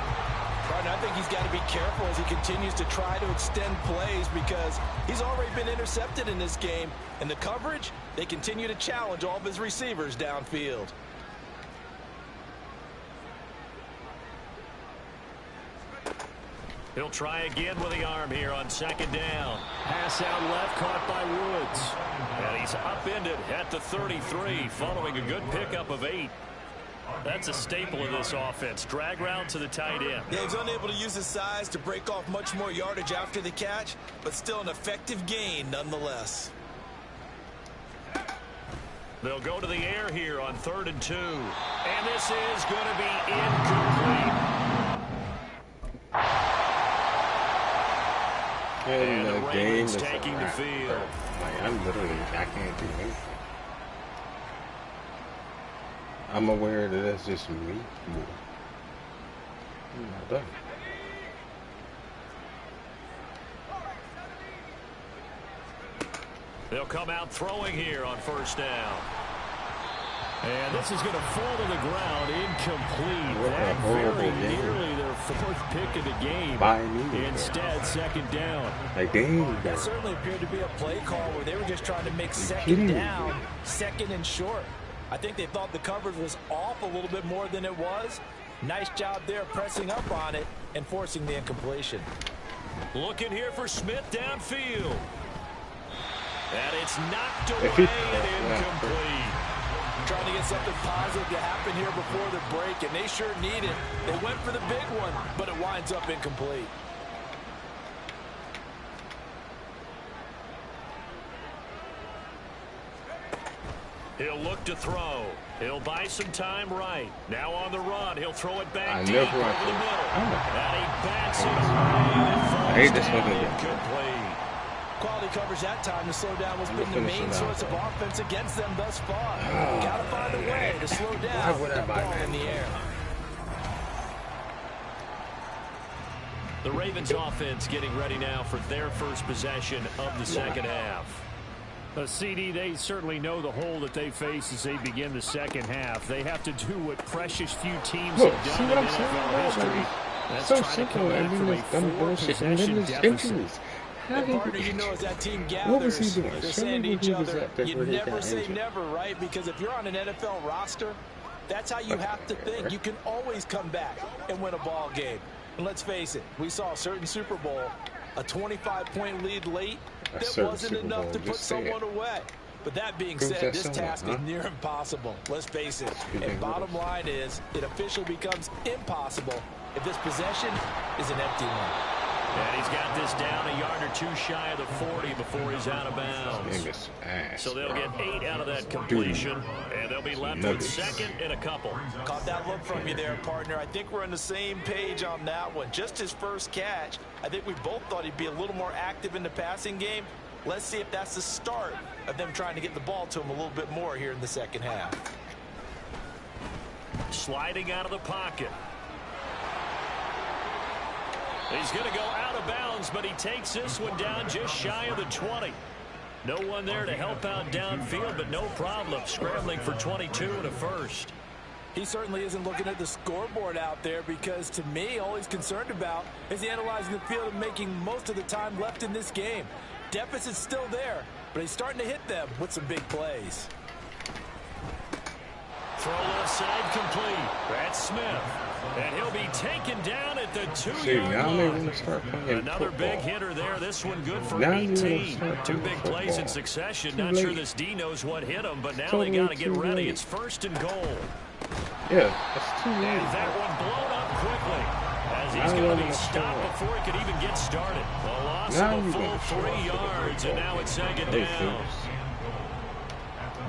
Speaker 3: I think he's got to be careful as he continues to try to extend plays because he's already been intercepted in this game. And the coverage, they continue to challenge all of his receivers downfield.
Speaker 2: He'll try again with the arm here on 2nd down. Pass out left, caught by Woods. And he's upended at the 33 following a good pickup of 8. That's a staple of this offense. Drag route to the tight end.
Speaker 3: Yeah, he's unable to use his size to break off much more yardage after the catch, but still an effective gain nonetheless.
Speaker 2: They'll go to the air here on 3rd and 2. And this is going to be incomplete.
Speaker 4: And the
Speaker 2: Ravens taking the field.
Speaker 4: Like, I can't do anything. I'm aware that that's just me. I'm not done.
Speaker 2: They'll come out throwing here on 1st down. And this is going to fall to the ground, incomplete. That very nearly their 4th pick of the game. Instead, 2nd down.
Speaker 4: Like, dang.
Speaker 3: That certainly appeared to be a play call where they were just trying to make 2nd down, 2nd and short. I think they thought the coverage was off a little bit more than it was. Nice job there pressing up on it and forcing the incompletion.
Speaker 2: Looking here for Smith downfield. And it's knocked away and incomplete.
Speaker 3: Trying to get something positive to happen here before the break, and they sure need it. They went for the big one, but it winds up incomplete.
Speaker 2: He'll look to throw. He'll buy some time right. Now on the run. He'll throw it back deep over the middle. And he backs it away.
Speaker 4: I hate this one.
Speaker 2: Incomplete.
Speaker 3: Quality coverage that time. The slowdown has been the main source of offense against them thus far. Got to find a way to slow down that ball in the air.
Speaker 2: The Ravens offense getting ready now for their first possession of the second half. A CD, they certainly know the hole that they face as they begin the second half. They have to do what precious few teams have done in NFL history. That's
Speaker 4: so simple, and then there's dumb bullshit, and then there's injuries.
Speaker 3: Partner, you know, as that team gathers,
Speaker 4: what was he doing?
Speaker 3: they're saying to each other, you never say never, right? Because if you're on an NFL roster, that's how you have to think. You can always come back and win a ball game. And let's face it, we saw a certain Super Bowl, a 25-point lead late, that wasn't enough to put someone away. But that being said, this task is near impossible. Let's face it. And bottom line is, it officially becomes impossible if this possession is an empty one.
Speaker 2: And he's got this down a yard or 2 shy of the 40 before he's out of bounds. So they'll get 8 out of that completion, and they'll be left with 2nd and a couple.
Speaker 3: Caught that look from you there, partner. I think we're on the same page on that one. Just his first catch. I think we both thought he'd be a little more active in the passing game. Let's see if that's the start of them trying to get the ball to him a little bit more here in the second half.
Speaker 2: Sliding out of the pocket. He's going to go out of bounds, but he takes this one down just shy of the 20. No one there to help out downfield, but no problem. Scrambling for 22 and a first.
Speaker 3: He certainly isn't looking at the scoreboard out there because, to me, all he's concerned about is analyzing the field and making most of the time left in this game. Deficit's still there, but he's starting to hit them with some big plays.
Speaker 2: Throw left side complete. That's Smith. And he'll be taken down at the 2-yard line. Another big hitter there. This one good for 18. 2 big plays in succession. Not sure this D knows what hit him, but now they got to get ready. It's 1st and goal.
Speaker 4: Yeah, that's too late.
Speaker 2: And that one blown up quickly. As he's going to be stopped before he could even get started. A loss of a full 3 yards, and now it's 2nd down.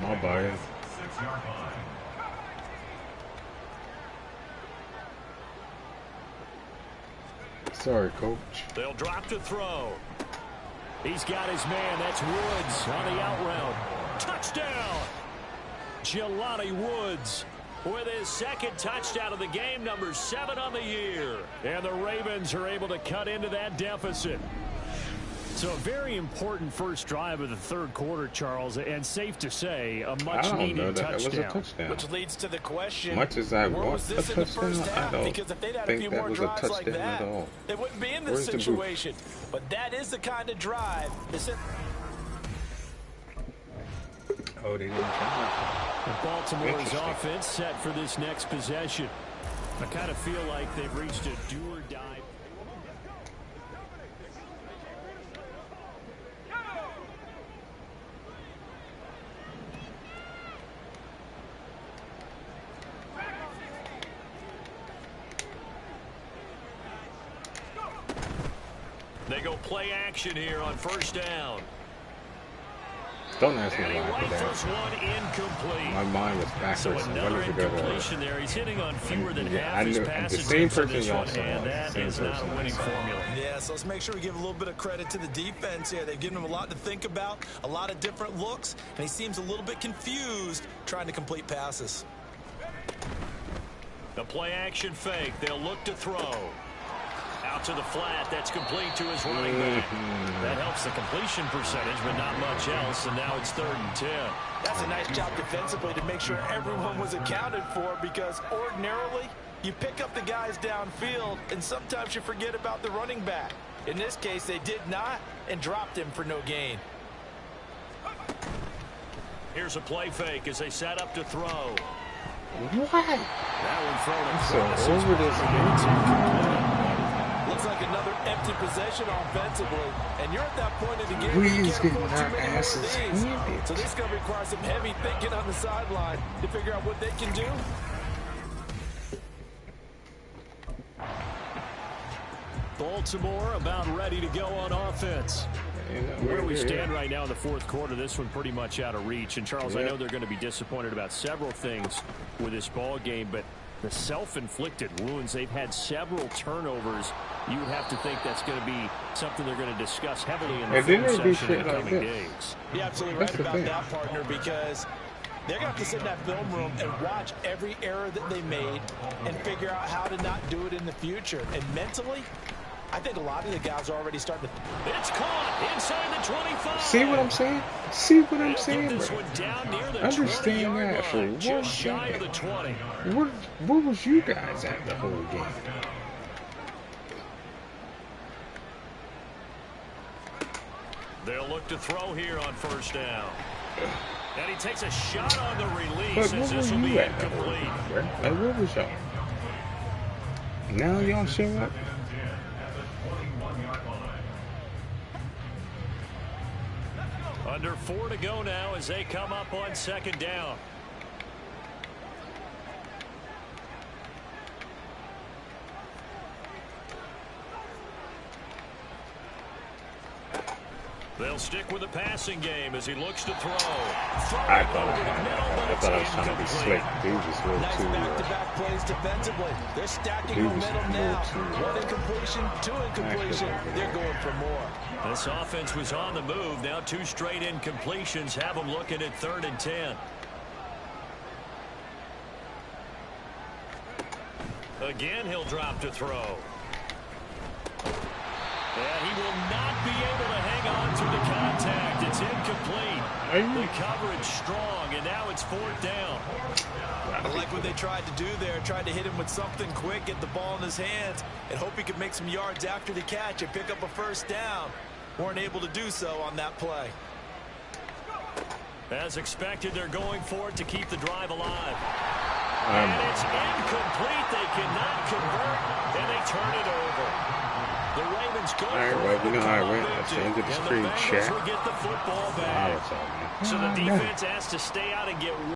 Speaker 4: My body.
Speaker 6: 6-yard line.
Speaker 4: Sorry, coach.
Speaker 2: They'll drop the throw. He's got his man. That's Woods on the out route. Touchdown! Jelani Woods with his 2nd touchdown of the game, number 7 on the year. And the Ravens are able to cut into that deficit. So a very important first drive of the 3rd quarter, Charles, and safe to say, a much-needed touchdown.
Speaker 3: Which leads to the question,
Speaker 4: much as I want
Speaker 3: was this in the first half? Because if they'd had a few more drives like that, they wouldn't be in this situation. But that is the kind of drive.
Speaker 4: Oh, they didn't try.
Speaker 2: Baltimore's offense set for this next possession. I kind of feel like they've reached a do-or-die. They go play action here on 1st down.
Speaker 4: Don't ask me why I did that. My mind was backwards.
Speaker 2: So another incompletion there. He's hitting on fewer than half his passes.
Speaker 4: The same person y'all saw.
Speaker 2: And that is not a winning formula.
Speaker 3: Yeah, so let's make sure we give a little bit of credit to the defense here. They've given him a lot to think about, a lot of different looks, and he seems a little bit confused trying to complete passes.
Speaker 2: The play action fake. They'll look to throw. Out to the flat. That's complete to his running back. That helps the completion percentage, but not much else. And now it's 3rd and 10.
Speaker 3: That's a nice job defensively to make sure everyone was accounted for, because ordinarily you pick up the guys downfield and sometimes you forget about the running back. In this case, they did not and dropped him for no gain.
Speaker 2: Here's a play fake as they set up to throw.
Speaker 4: What?
Speaker 2: That one thrown across.
Speaker 4: So over this.
Speaker 3: Looks like another empty possession offensively, and you're at that point of the game.
Speaker 4: We's getting our asses handed.
Speaker 3: So this is going to require some heavy thinking on the sideline to figure out what they can do.
Speaker 2: Baltimore about ready to go on offense. Where we stand right now in the 4th quarter, this one pretty much out of reach. And Charles, I know they're going to be disappointed about several things with this ball game, but the self-inflicted wounds, they've had several turnovers. You would have to think that's going to be something they're going to discuss heavily in the film session in the coming days.
Speaker 3: You're absolutely right about that, partner, because they're going to have to sit in that film room and watch every error that they made and figure out how to not do it in the future. And mentally, I think a lot of the guys are already starting to...
Speaker 2: It's caught inside the 25.
Speaker 4: See what I'm saying? See what I'm saying,
Speaker 2: this
Speaker 4: bro?
Speaker 2: one down near the
Speaker 4: Understand that for one
Speaker 2: just shy of the 20.
Speaker 4: Where was you guys at the whole game?
Speaker 2: They'll look to throw here on 1st down. And he takes a shot on the release as this will be incomplete.
Speaker 4: Like, where was y'all? Now y'all show up?
Speaker 2: Under 4 to go now as they come up on 2nd down. They'll stick with the passing game as he looks to throw.
Speaker 4: I thought I was trying to be slick. Dude was a little
Speaker 3: nice
Speaker 4: too...
Speaker 3: back-to-back plays defensively. They're stacking momentum now. 1 incompletion, 2 incompletion. They're going for more.
Speaker 2: This offense was on the move. Now 2 straight incompletions have them looking at 3rd and 10. Again, he'll drop to throw. And he will not be able to hang on to the contact. It's incomplete. The coverage strong, and now it's 4th down.
Speaker 3: I like what they tried to do there, tried to hit him with something quick, get the ball in his hands, and hope he could make some yards after the catch and pick up a 1st down. Weren't able to do so on that play.
Speaker 2: As expected, they're going for it to keep the drive alive. And it's incomplete. They cannot convert, and they turn it over. The Ravens go.
Speaker 4: All right, well, you know how I went. That's the end of the screen, chat.
Speaker 2: Will get the football back. So the defense has to stay out and get